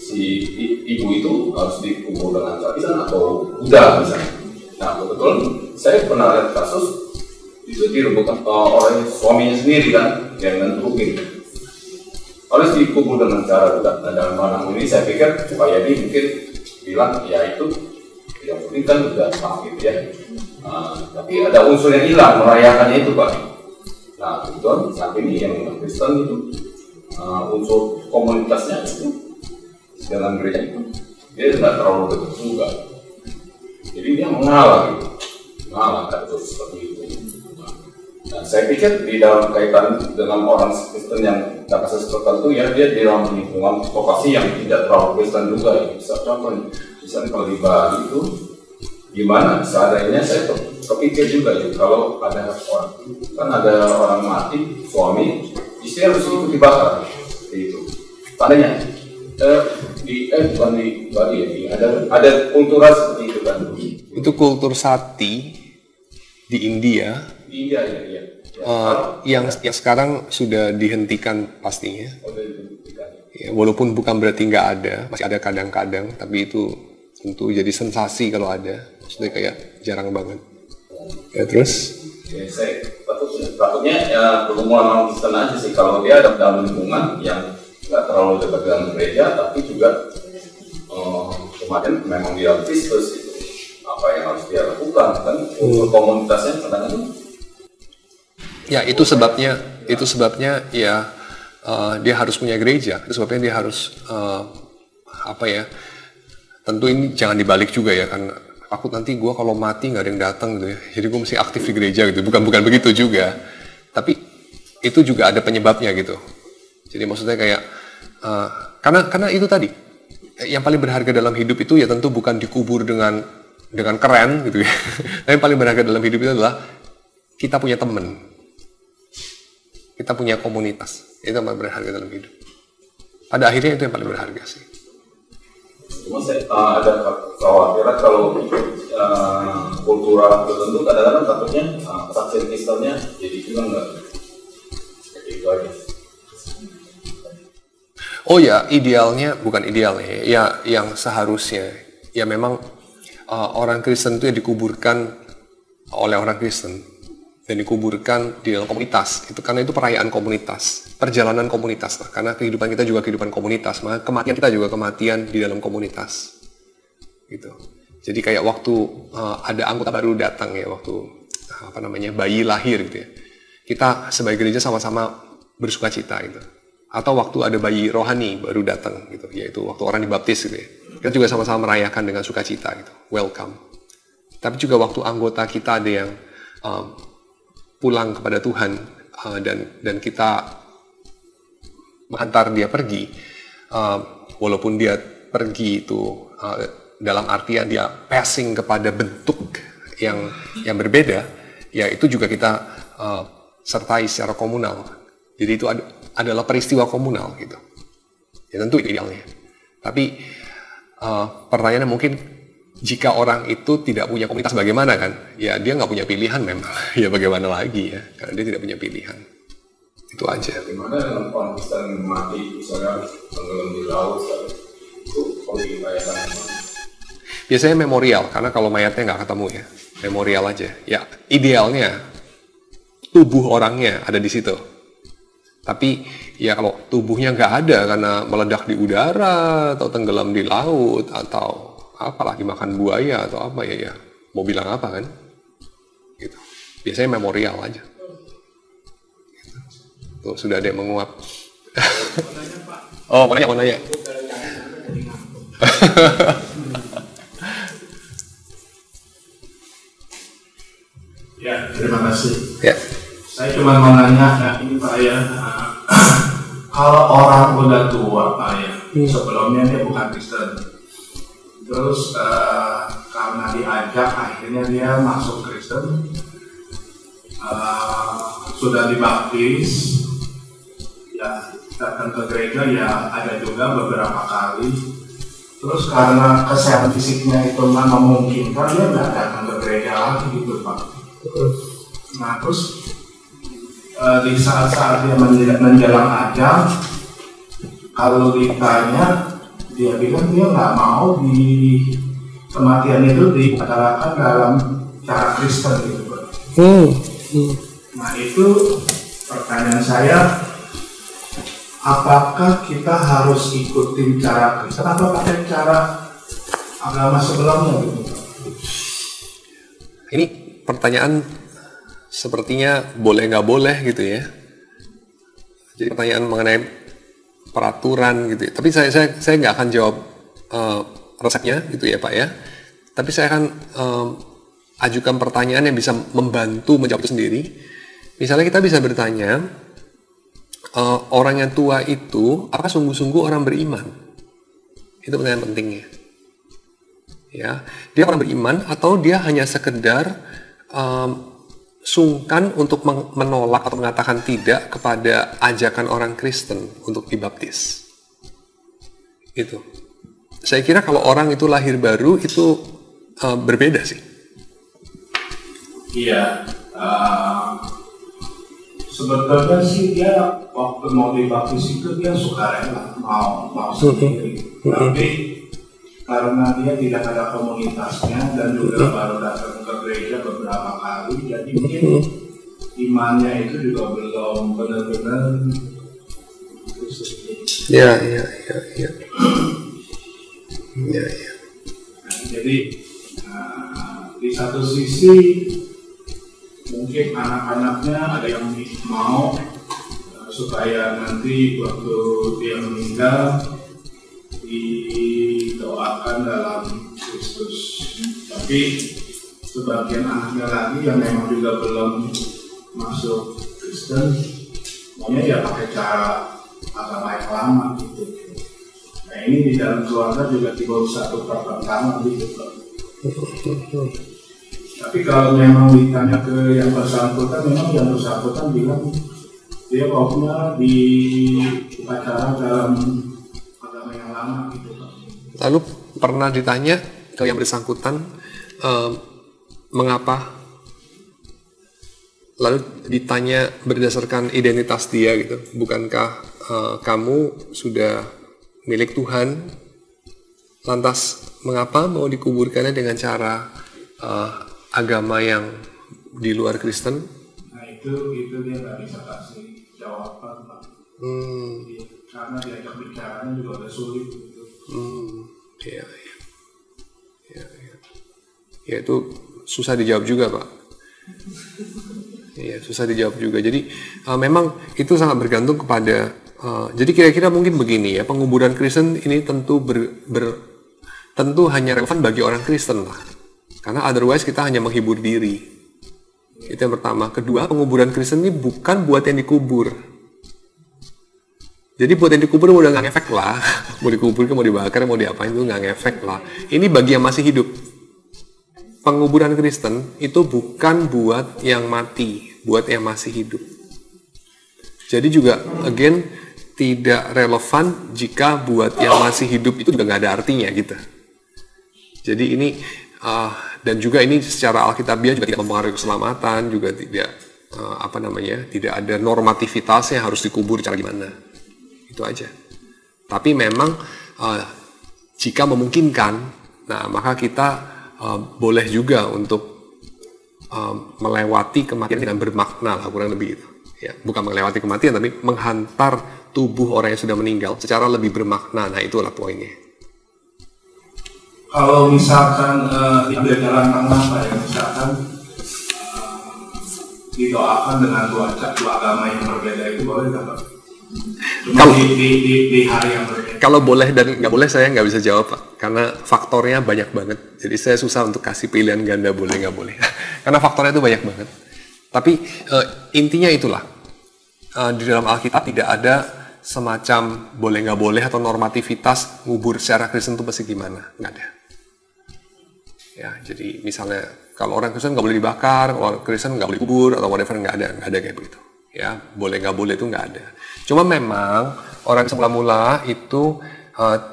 si ibu itu harus dikubur dengan Kristen atau Buddha misalnya. Nah kebetulan saya pernah lihat kasus itu direbutkan oleh suaminya sendiri kan, yang nentuin harus dikubur dengan cara Buddha. Nah dalam hal ini saya pikir supaya dia mungkin bilang ya itu yang penting kan Buddha gitu ya. Tapi ada unsur yang hilang merayakannya itu Pak. Nah, kebetulan saat ini yang Kristen itu unsur komunitasnya itu dalam gereja itu dia tidak terlalu dekat juga. Jadi dia mengalah gitu, mengalah kasus seperti itu. Nah, saya pikir di dalam kaitan dengan orang Kristen yang kasus tertentu ya, dia di dalam lingkungan lokasi yang tidak terlalu Kristen juga ya. Misalnya kalau di Bali itu gimana seadanya, saya kepikir juga ya, kalau ada orang, kan ada orang mati, suami, istri harus ikut dibakar itu. Tandanya bukan di Bali ya, ada kultural seperti itu kan. Itu kultur sati di India. Iya. Yang sekarang sudah dihentikan pastinya. Ya, walaupun bukan berarti nggak ada, masih ada kadang-kadang, tapi itu tentu jadi sensasi kalau ada. Maksudnya kayak jarang banget. Ya terus? Ya, saya takutnya ya pertemuan orang Kristen aja sih, kalau dia ada dalam lingkungan yang nggak terlalu dekat dengan gereja, tapi juga kemarin memang dia Kristus itu apa yang harus dia lakukan kan, komunitasnya kadang-kadang. Ya itu sebabnya ya dia harus punya gereja. Itu sebabnya dia harus tentu ini jangan dibalik juga ya, kan aku nanti gue kalau mati nggak ada yang datang gitu ya, jadi gue mesti aktif di gereja gitu. Bukan begitu juga, tapi itu juga ada penyebabnya gitu. Jadi maksudnya kayak karena itu tadi yang paling berharga dalam hidup itu ya tentu bukan dikubur dengan keren gitu ya. Tapi yang paling berharga dalam hidup itu adalah kita punya teman. Kita punya komunitas, itu yang paling berharga dalam hidup. Pada akhirnya itu yang paling berharga sih. Cuma saya ada kekhawatiran kalau kultural tertentu kadang-kadang takutnya kesaksian Kristennya jadi hilang nggak? Seperti itu aja. Oh ya, bukan idealnya, ya yang seharusnya, ya memang orang Kristen itu yang dikuburkan oleh orang Kristen. Dan dikuburkan di dalam komunitas, itu karena itu perayaan komunitas, perjalanan komunitas lah, karena kehidupan kita juga kehidupan komunitas, maka kematian kita juga kematian di dalam komunitas, gitu. Jadi kayak waktu ada anggota baru datang ya, waktu bayi lahir gitu ya, kita sebagai gereja sama-sama bersukacita gitu. Atau waktu ada bayi rohani baru datang gitu, yaitu waktu orang dibaptis gitu ya, kita juga sama-sama merayakan dengan sukacita gitu, welcome. Tapi juga waktu anggota kita ada yang pulang kepada Tuhan dan kita mengantar dia pergi, walaupun dia pergi itu dalam artian dia passing kepada bentuk yang berbeda, ya itu juga kita sertai secara komunal. Jadi itu adalah peristiwa komunal gitu. Ya tentu idealnya. Tapi pertanyaannya mungkin, jika orang itu tidak punya komunitas bagaimana kan? Ya dia nggak punya pilihan memang. Ya bagaimana lagi ya? Karena dia tidak punya pilihan. Itu aja. Gimana dengan orang Kristen mati, misalnya tenggelam di laut, itu kalau dirayakan? Biasanya memorial, karena kalau mayatnya nggak ketemu ya. Memorial aja. Ya idealnya tubuh orangnya ada di situ. Tapi ya kalau tubuhnya nggak ada karena meledak di udara atau tenggelam di laut atau apalah dimakan buaya atau apa ya mau bilang apa kan gitu. Biasanya memorial aja gitu. Tuh sudah ada yang menguap. Oh mau nanya Ya, terima kasih. Ya. Saya cuma mau nanya ini Pak ya, kalau orang udah tua Pak ya, sebelumnya dia bukan Kristen, terus karena diajak akhirnya dia masuk Kristen, sudah dibaptis, ya datang ke gereja ya ada juga beberapa kali. Terus karena kesehatan fisiknya itu nggak memungkinkan, dia nggak datang ke gereja lagi gitu Pak. Nah terus di saat-saat dia menjelang ajal, kalau ditanya, dia bilang dia nggak mau di kematian itu diutarakan dalam cara Kristen gitu Pak. Nah itu pertanyaan saya, apakah kita harus ikutin cara Kristen atau pakai cara agama sebelumnya gitu Pak? Ini pertanyaan sepertinya boleh nggak boleh gitu ya. Jadi pertanyaan mengenai peraturan gitu ya. Tapi saya nggak akan jawab resepnya gitu ya Pak ya. Tapi saya akan ajukan pertanyaan yang bisa membantu menjawab itu sendiri. Misalnya kita bisa bertanya, orang yang tua itu apakah sungguh-sungguh orang beriman? Itu pertanyaan pentingnya. Ya, dia orang beriman atau dia hanya sekedar sungkan untuk menolak atau mengatakan tidak kepada ajakan orang Kristen untuk dibaptis. Itu. Saya kira kalau orang itu lahir baru itu berbeda sih. Iya. Sebetulnya sih dia waktu mau dibaptis itu dia sukarela mau sendiri. Tapi karena dia tidak ada komunitasnya dan juga baru datang ke gereja beberapa kali, jadi mungkin imannya itu juga belum benar-benar. Ya. Jadi di satu sisi mungkin anak-anaknya ada yang mau supaya nanti waktu dia meninggal didoakan dalam Kristus. Tapi sebagian anaknya lagi yang memang juga belum masuk Kristen, maunya ya pakai cara agama yang lama gitu. Nah ini di dalam keluarga juga timbul satu pertentangan gitu. Tapi kalau memang ditanya ke yang bersangkutan, memang yang bersangkutan bilang dia maunya di upacara dalam agama yang lama gitu. Lalu pernah ditanya ke yang bersangkutan mengapa? Lalu ditanya berdasarkan identitas dia gitu, bukankah kamu sudah milik Tuhan? Lantas mengapa mau dikuburkannya dengan cara agama yang di luar Kristen? Nah itu dia nggak bisa kasih jawaban Pak. Karena diajak bicaranya juga udah sulit gitu. Ya itu susah dijawab juga Pak. Iya susah dijawab juga. Jadi memang itu sangat bergantung kepada. Jadi kira-kira mungkin begini ya, penguburan Kristen ini tentu tentu hanya relevan bagi orang Kristen lah. Karena otherwise kita hanya menghibur diri. Itu yang pertama. Kedua, penguburan Kristen ini bukan buat yang dikubur. Jadi buat yang dikubur udah nggak ngefek lah. Mau dikubur, mau dibakar, mau diapain itu nggak ngefek lah. Ini bagi yang masih hidup. Penguburan Kristen itu bukan buat yang mati, buat yang masih hidup. Jadi juga, again, tidak relevan jika buat yang masih hidup itu juga nggak ada artinya gitu. Jadi ini dan juga ini secara alkitabiah juga tidak mempengaruhi keselamatan, juga tidak tidak ada normativitasnya harus dikubur cara gimana. Itu aja. Tapi memang jika memungkinkan, nah maka kita boleh juga untuk melewati kematian dengan bermakna lah, kurang lebih itu. Ya, bukan melewati kematian tapi menghantar tubuh orang yang sudah meninggal secara lebih bermakna. Nah itulah poinnya. Kalau misalkan diambil jalan tengah Pak ya, misalkan didoakan dengan dua agama yang berbeda itu boleh nggak Pak? Cuma di hari yang berbeda. Kalau boleh dan nggak boleh saya nggak bisa jawab Pak, karena faktornya banyak banget. Jadi saya susah untuk kasih pilihan ganda boleh nggak boleh, karena faktornya itu banyak banget. Tapi intinya itulah, di dalam Alkitab tidak ada semacam boleh nggak boleh atau normativitas ngubur secara Kristen itu pasti gimana, nggak ada. Ya, jadi misalnya kalau orang Kristen nggak boleh dibakar, kalau orang Kristen nggak boleh kubur atau whatever, nggak ada kayak begitu. Ya, boleh nggak boleh itu nggak ada. Cuma memang orang semula-mula itu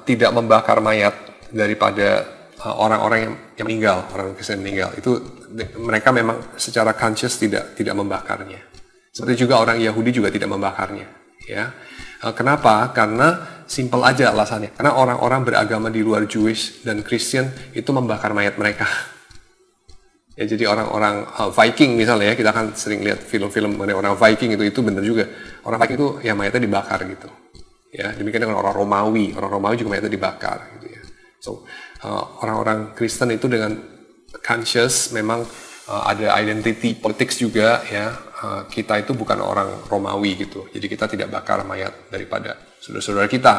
tidak membakar mayat daripada orang-orang yang meninggal, orang Kristen meninggal. Itu mereka memang secara conscious tidak membakarnya. Seperti juga orang Yahudi juga tidak membakarnya. Ya, kenapa? Karena simple aja alasannya. Karena orang-orang beragama di luar Jewish dan Kristen itu membakar mayat mereka. Ya, jadi orang-orang Viking misalnya ya, kita kan sering lihat film-film mengenai orang Viking itu benar juga. Orang Viking itu ya mayatnya dibakar gitu. Ya, demikian dengan orang Romawi juga mayatnya dibakar gitu ya. So, orang-orang Kristen itu dengan conscious memang ada identity politics juga ya. Kita itu bukan orang Romawi gitu. Jadi kita tidak bakar mayat daripada saudara-saudara kita.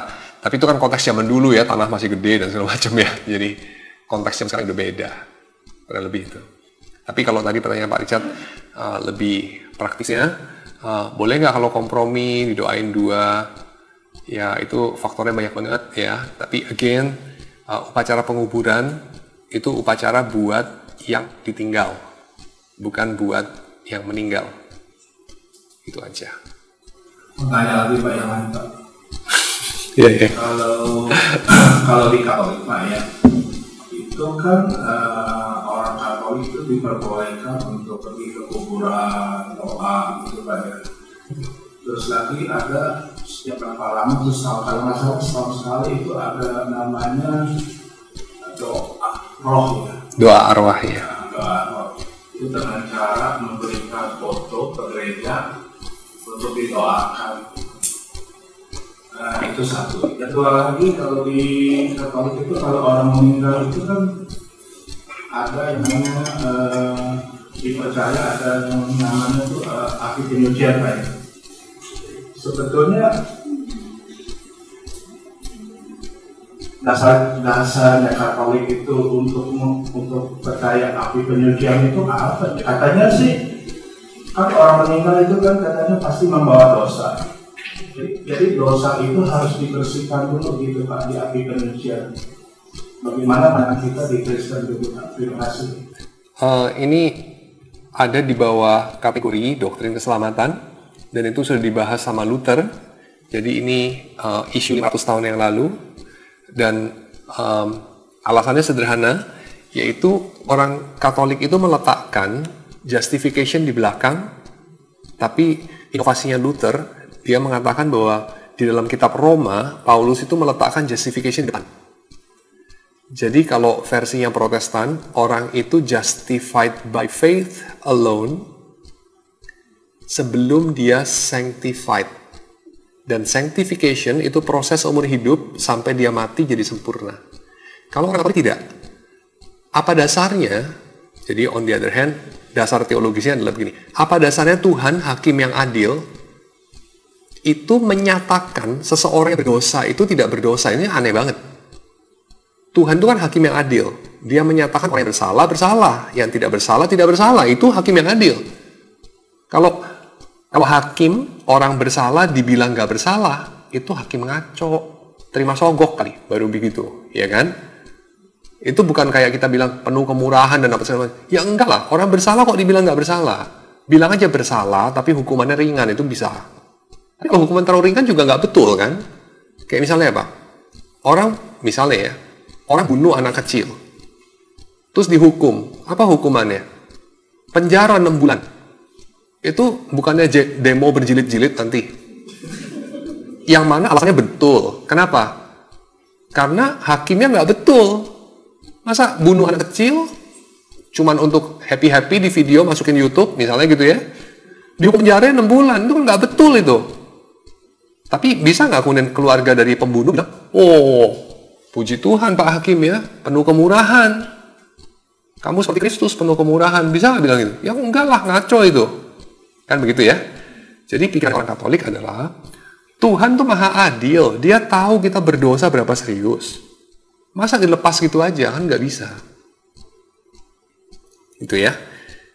Tapi itu kan konteks zaman dulu ya, tanah masih gede dan segala macam ya. Jadi konteksnya sekarang udah beda. Kurang lebih itu. Tapi kalau tadi pertanyaan Pak Richard, lebih praktisnya, boleh nggak kalau kompromi didoain 2? Ya itu faktornya banyak banget ya. Tapi again, upacara penguburan itu upacara buat yang ditinggal, bukan buat yang meninggal. Itu aja. Tanya lagi Pak yang lain Pak. Iya. Kalau di Katolik Pak ya, itu kan orang Katolik itu diperbolehkan untuk pergi ke kuburan, doa gitu Pak ya. Terus lagi ada setiap berapa lama, terus kalau nggak salah setahun sekali itu ada namanya doa roh ya. Doa arwah ya. Doa roh. Itu dengan cara memberikan foto ke gereja untuk didoakan. Nah itu satu. Yang dua lagi, kalau di Katolik itu kalau orang meninggal itu kan ada yang namanya dipercaya ada yang namanya itu api penyucian Pak. Sebetulnya dasarnya Katolik itu untuk percaya api penyucian itu apa? Katanya sih kan orang meninggal itu kan katanya pasti membawa dosa. Jadi dosa itu harus dibersihkan dulu gitu Pak di api penyucian. Bagaimana dengan kita di Kristen dulu Pak? Terima kasih. Ini ada di bawah kategori doktrin keselamatan dan itu sudah dibahas sama Luther. Jadi ini isu 500 tahun yang lalu dan alasannya sederhana, yaitu orang Katolik itu meletakkan justification di belakang, tapi inovasinya Luther, dia mengatakan bahwa di dalam kitab Roma, Paulus itu meletakkan justification di depan. Jadi kalau versinya Protestan, orang itu justified by faith alone sebelum dia sanctified. Dan sanctification itu proses umur hidup sampai dia mati jadi sempurna. Kalau orang Katolik tidak. Apa dasarnya? Jadi on the other hand, dasar teologisnya adalah begini. Apa dasarnya Tuhan, hakim yang adil, itu menyatakan seseorang yang berdosa itu tidak berdosa? Ini aneh banget. Tuhan itu kan hakim yang adil. Dia menyatakan orang yang bersalah, bersalah. Yang tidak bersalah, tidak bersalah. Itu hakim yang adil. Kalau hakim, orang bersalah dibilang nggak bersalah, itu hakim ngaco. Terima sogok kali, baru begitu. Ya kan? Itu bukan kayak kita bilang penuh kemurahan dan apa segala macam. Ya enggak lah, orang bersalah kok dibilang nggak bersalah. Bilang aja bersalah, tapi hukumannya ringan, itu bisa. Tapi kalau hukuman terlalu ringan juga nggak betul kan? Kayak misalnya apa? Orang, misalnya ya, orang bunuh anak kecil. Terus dihukum. Apa hukumannya? Penjara 6 bulan. Itu bukannya demo berjilid-jilid nanti. Yang mana alasannya betul. Kenapa? Karena hakimnya nggak betul. Masa bunuh anak kecil cuman untuk happy-happy di video masukin YouTube, misalnya gitu ya. Dihukum penjara 6 bulan. Itu kan nggak betul itu. Tapi bisa nggak kemudian keluarga dari pembunuh bilang, oh, puji Tuhan Pak Hakim ya, penuh kemurahan. Kamu seperti Kristus, penuh kemurahan. Bisa nggak bilang gitu? Ya enggak lah, ngaco itu. Kan begitu ya? Jadi pikiran orang Katolik adalah, Tuhan tuh maha adil. Dia tahu kita berdosa berapa serius. Masa dilepas gitu aja? Kan nggak bisa. Itu ya.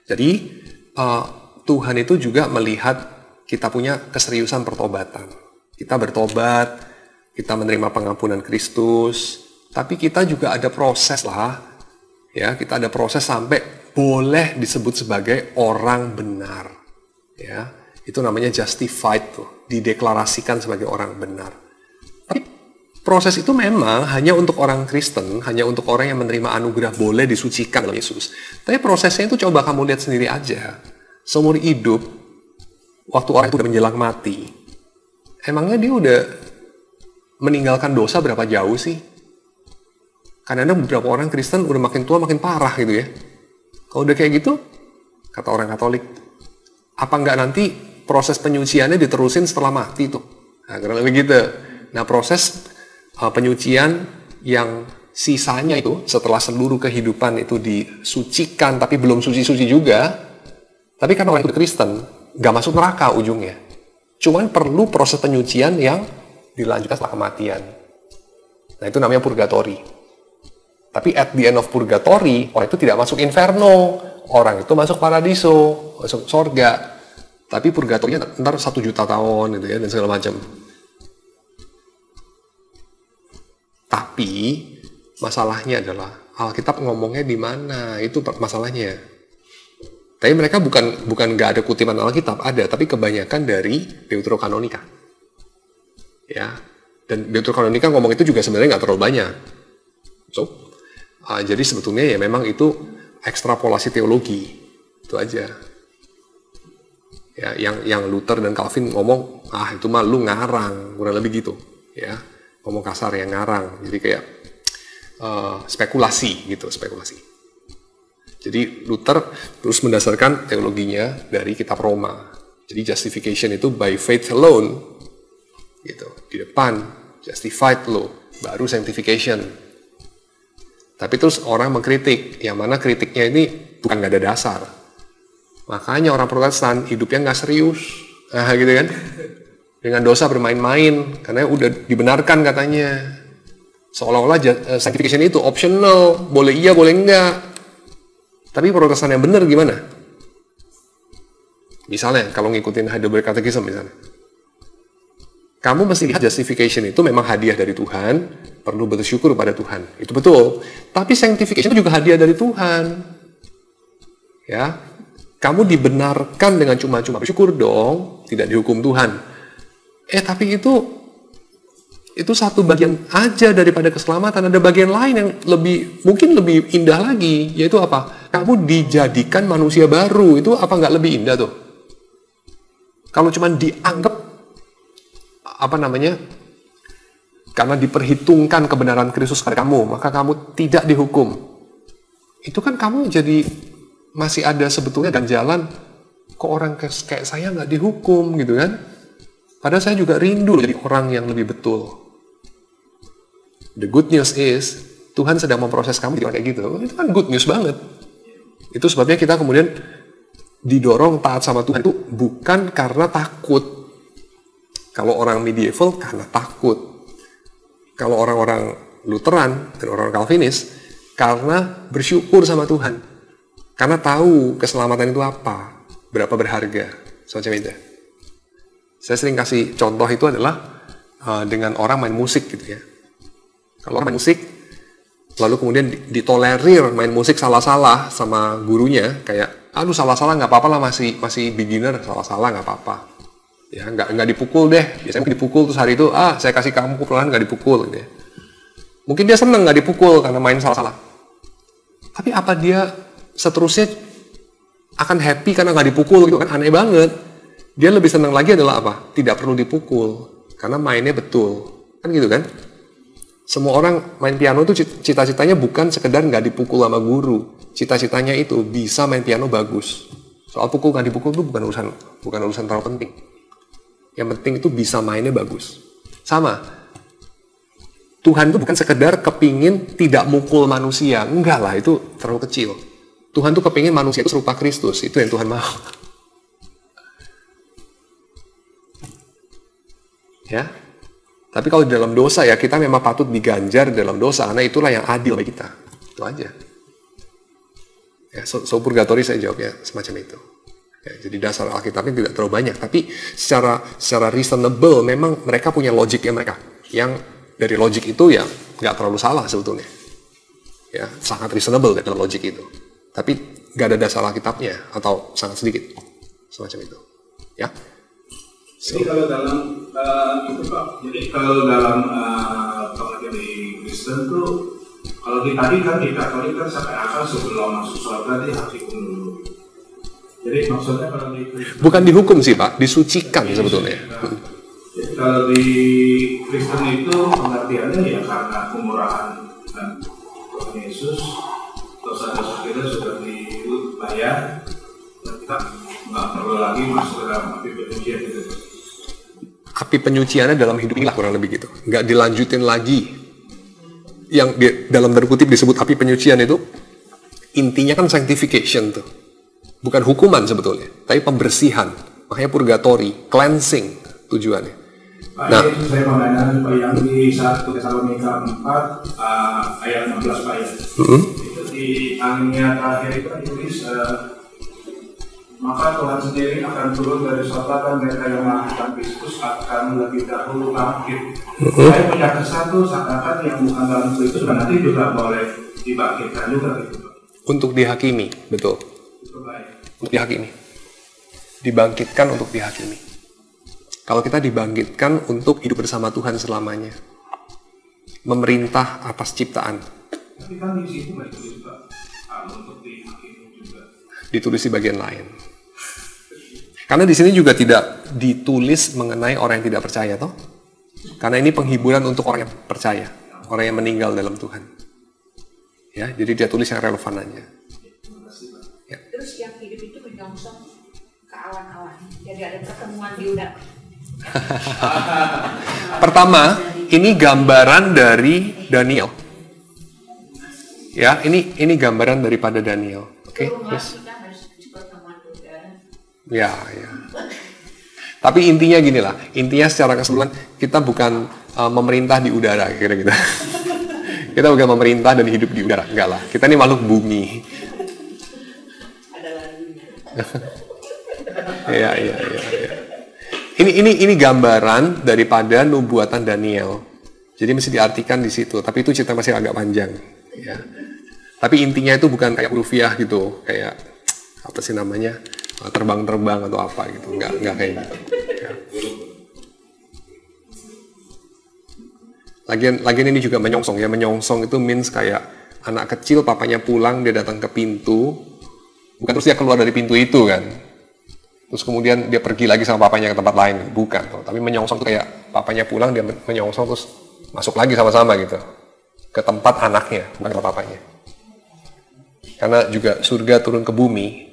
Jadi, Tuhan itu juga melihat kita punya keseriusan pertobatan. Kita bertobat, kita menerima pengampunan Kristus, tapi kita juga ada proses lah. Ya, kita ada proses sampai boleh disebut sebagai orang benar. Ya, itu namanya justified tuh, dideklarasikan sebagai orang benar. Tapi proses itu memang hanya untuk orang Kristen, hanya untuk orang yang menerima anugerah boleh disucikan oleh Yesus. Tapi prosesnya itu coba kamu lihat sendiri aja. Seumur hidup, waktu orang itu udah menjelang mati, emangnya dia udah meninggalkan dosa berapa jauh sih? Karena ada beberapa orang Kristen udah makin tua makin parah gitu ya. Kalau udah kayak gitu, kata orang Katolik, apa enggak nanti proses penyuciannya diterusin setelah mati tuh? Nah, karena lebih gitu. Nah, proses penyucian yang sisanya itu setelah seluruh kehidupan itu disucikan, tapi belum suci-suci juga. Tapi karena orang itu Kristen, nggak masuk neraka ujungnya. Cuman perlu proses penyucian yang dilanjutkan setelah kematian. Nah, itu namanya purgatori. Tapi at the end of purgatory, orang itu tidak masuk inferno. Orang itu masuk paradiso, masuk sorga. Tapi purgatorinya ntar 1 juta tahun gitu ya, dan segala macam. Tapi masalahnya adalah Alkitab ngomongnya di mana, itu masalahnya. Tapi mereka bukan nggak ada kutipan Alkitab, ada, tapi kebanyakan dari Deuterokanonika. Ya, dan Deuterokanonika ngomong itu juga sebenarnya nggak terlalu banyak. So, jadi sebetulnya ya memang itu ekstrapolasi teologi, itu aja. Ya, yang Luther dan Calvin ngomong, itu mah lu ngarang, kurang lebih gitu, ya, ngomong kasar ya ngarang, jadi kayak spekulasi gitu, spekulasi. Jadi Luther terus mendasarkan teologinya dari kitab Roma. Jadi justification itu by faith alone, gitu. Di depan justified lo, baru sanctification. Tapi terus orang mengkritik, yang mana kritiknya ini bukan nggak ada dasar. Makanya orang Protestan hidupnya nggak serius, gitu kan? Dengan dosa bermain-main, karena udah dibenarkan katanya. Seolah-olah sanctification itu optional, boleh iya, boleh enggak. Tapi Protestan yang benar gimana? Misalnya, kalau ngikutin Heidelberg Catechism misalnya. Kamu mesti lihat justification itu memang hadiah dari Tuhan, perlu bersyukur pada Tuhan. Itu betul. Tapi sanctification itu juga hadiah dari Tuhan. Ya, kamu dibenarkan dengan cuma-cuma bersyukur dong, tidak dihukum Tuhan. Tapi itu satu bagian aja daripada keselamatan. Ada bagian lain yang mungkin lebih indah lagi, yaitu apa? Kamu dijadikan manusia baru. Itu apa nggak lebih indah tuh? Kalau cuma dianggap karena diperhitungkan kebenaran Kristus pada kamu, maka kamu tidak dihukum. Itu kan kamu jadi masih ada sebetulnya ganjalan, kok orang kayak saya nggak dihukum gitu kan? Padahal saya juga rindu jadi orang yang lebih betul. The good news is, Tuhan sedang memproses kamu jadi orang kayak gitu. Itu kan good news banget. Itu sebabnya kita kemudian didorong taat sama Tuhan itu bukan karena takut. Kalau orang medieval karena takut. Kalau orang-orang Lutheran dan orang Calvinis karena bersyukur sama Tuhan. Karena tahu keselamatan itu apa, berapa berharga, semacam itu. Saya sering kasih contoh itu adalah dengan orang main musik gitu ya. Kalau orang main musik, lalu kemudian ditolerir main musik salah-salah sama gurunya, kayak, aduh salah-salah nggak apa-apa lah, masih beginner, salah-salah nggak apa-apa. Ya, nggak dipukul deh, biasanya dipukul terus hari itu, saya kasih kamu pukulan nggak dipukul gitu ya. Mungkin dia seneng nggak dipukul karena main salah-salah. Tapi apa dia seterusnya akan happy karena nggak dipukul gitu kan? Aneh banget. Dia lebih senang lagi adalah apa? Tidak perlu dipukul karena mainnya betul, kan gitu kan? Semua orang main piano itu cita-citanya bukan sekedar nggak dipukul sama guru. Cita-citanya itu bisa main piano bagus. Soal pukul nggak dipukul itu bukan urusan terlalu penting. Yang penting itu bisa mainnya bagus. Sama. Tuhan itu bukan sekedar kepingin tidak mukul manusia. Enggak lah, itu terlalu kecil. Tuhan tuh kepingin manusia itu serupa Kristus. Itu yang Tuhan mau. Ya. Tapi kalau di dalam dosa ya kita memang patut diganjar dalam dosa karena itulah yang adil bagi kita. Itu aja. Ya, so purgatory saya jawabnya semacam itu. Ya, jadi dasar Alkitabnya tidak terlalu banyak, tapi secara reasonable memang mereka punya logiknya mereka. Yang dari logik itu ya nggak terlalu salah sebetulnya. Ya, sangat reasonable dalam logik itu. Tapi nggak ada dasar Alkitabnya atau sangat sedikit semacam itu. Ya. Jadi kalau dalam pengertian di Kristen tuh, kalau di tadi kan di Katolik kan sampai akal sebelum masuk surga dia harus dihukum dulu. Jadi maksudnya kalau di Kristen bukan dihukum sih Pak, disucikan sebetulnya. Jadi kalau di Kristen itu pengertiannya ya karena kemurahan dan Tuhan Yesus, dosa-dosa kita sudah dibayar, dan kita nggak perlu lagi masuk ke dalam api penyucian gitu. Api penyuciannya dalam hidup inilah kurang lebih gitu. Nggak dilanjutin lagi. Yang dalam tanda kutip disebut api penyucian itu, intinya kan sanctification tuh. Bukan hukuman sebetulnya, tapi pembersihan. Makanya purgatory, cleansing tujuannya. Pak, itu saya pembahasan Pak yang di 1 Tesalonika 4 ayat 16 Pak ya. Itu di alinea terakhir itu ditulis maka Tuhan sendiri akan turun dari sorga dan mereka yang melakukan Kristus akan lebih dahulu bangkit. Saya punya kesatu seakan yang bukan dalam Kristus nanti juga boleh dibangkitkan juga gitu Pak. Untuk dihakimi, betul. Untuk dihakimi. Dibangkitkan untuk dihakimi. Kalau kita dibangkitkan untuk hidup bersama Tuhan selamanya, memerintah atas ciptaan. Tapi kan di situ nggak ditulis Pak, untuk dihakimi juga. Ditulis di bagian lain. Karena di sini juga tidak ditulis mengenai orang yang tidak percaya, toh? Karena ini penghiburan untuk orang yang percaya, orang yang meninggal dalam Tuhan. Ya, jadi dia tulis yang relevan aja. Ya. Terus yang hidup itu menyongsong ke awan-awan. Jadi ada pertemuan di udara. Pertama, ini gambaran dari Daniel. Ya, ini gambaran daripada Daniel. Oke, terus. Ya. Tapi intinya gini lah, intinya secara keseluruhan kita bukan memerintah di udara, kira-kira. Kita bukan memerintah dan hidup di udara, enggak lah. Kita ini makhluk bumi. Ada lagunya. Iya. Ini gambaran daripada nubuatan Daniel. Jadi mesti diartikan di situ. Tapi itu cerita masih agak panjang. Ya. Tapi intinya itu bukan kayak rufiah gitu, kayak apa sih namanya, terbang-terbang atau apa gitu. Enggak kayak gitu. Ya. Lagian ini juga menyongsong ya. Menyongsong itu means kayak anak kecil, papanya pulang, dia datang ke pintu. Bukan terus dia keluar dari pintu itu kan. Terus kemudian dia pergi lagi sama papanya ke tempat lain. Bukan. Tapi menyongsong itu kayak papanya pulang, dia menyongsong terus masuk lagi sama-sama gitu. Ke tempat anaknya, bukan ke papanya. Karena juga surga turun ke bumi.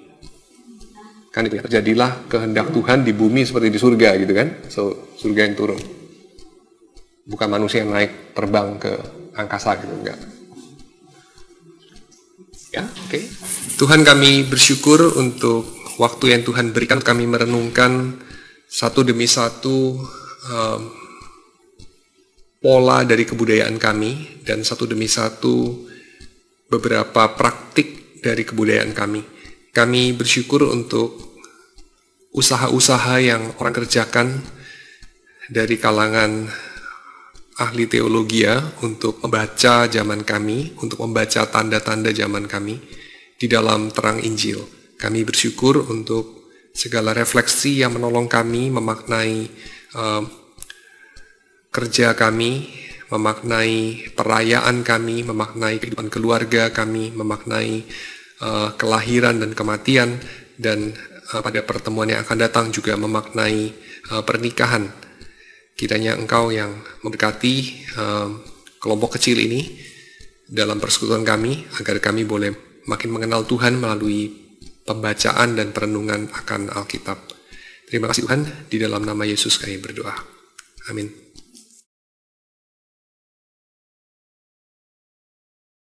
Kan itu ya, terjadilah kehendak Tuhan di bumi seperti di surga gitu kan. So, surga yang turun. Bukan manusia yang naik terbang ke angkasa gitu, enggak. Ya, oke. Tuhan, kami bersyukur untuk waktu yang Tuhan berikan kami merenungkan satu demi satu pola dari kebudayaan kami dan satu demi satu beberapa praktik dari kebudayaan kami. Kami bersyukur untuk usaha-usaha yang orang kerjakan dari kalangan ahli teologi untuk membaca zaman kami, untuk membaca tanda-tanda zaman kami di dalam terang Injil. Kami bersyukur untuk segala refleksi yang menolong kami memaknai kerja kami, memaknai perayaan kami, memaknai kehidupan keluarga kami, memaknai kelahiran dan kematian, dan pada pertemuan yang akan datang juga memaknai pernikahan. Kiranya Engkau yang memberkati kelompok kecil ini dalam persekutuan kami, agar kami boleh makin mengenal Tuhan melalui pembacaan dan perenungan akan Alkitab. Terima kasih Tuhan, di dalam nama Yesus kami berdoa. Amin.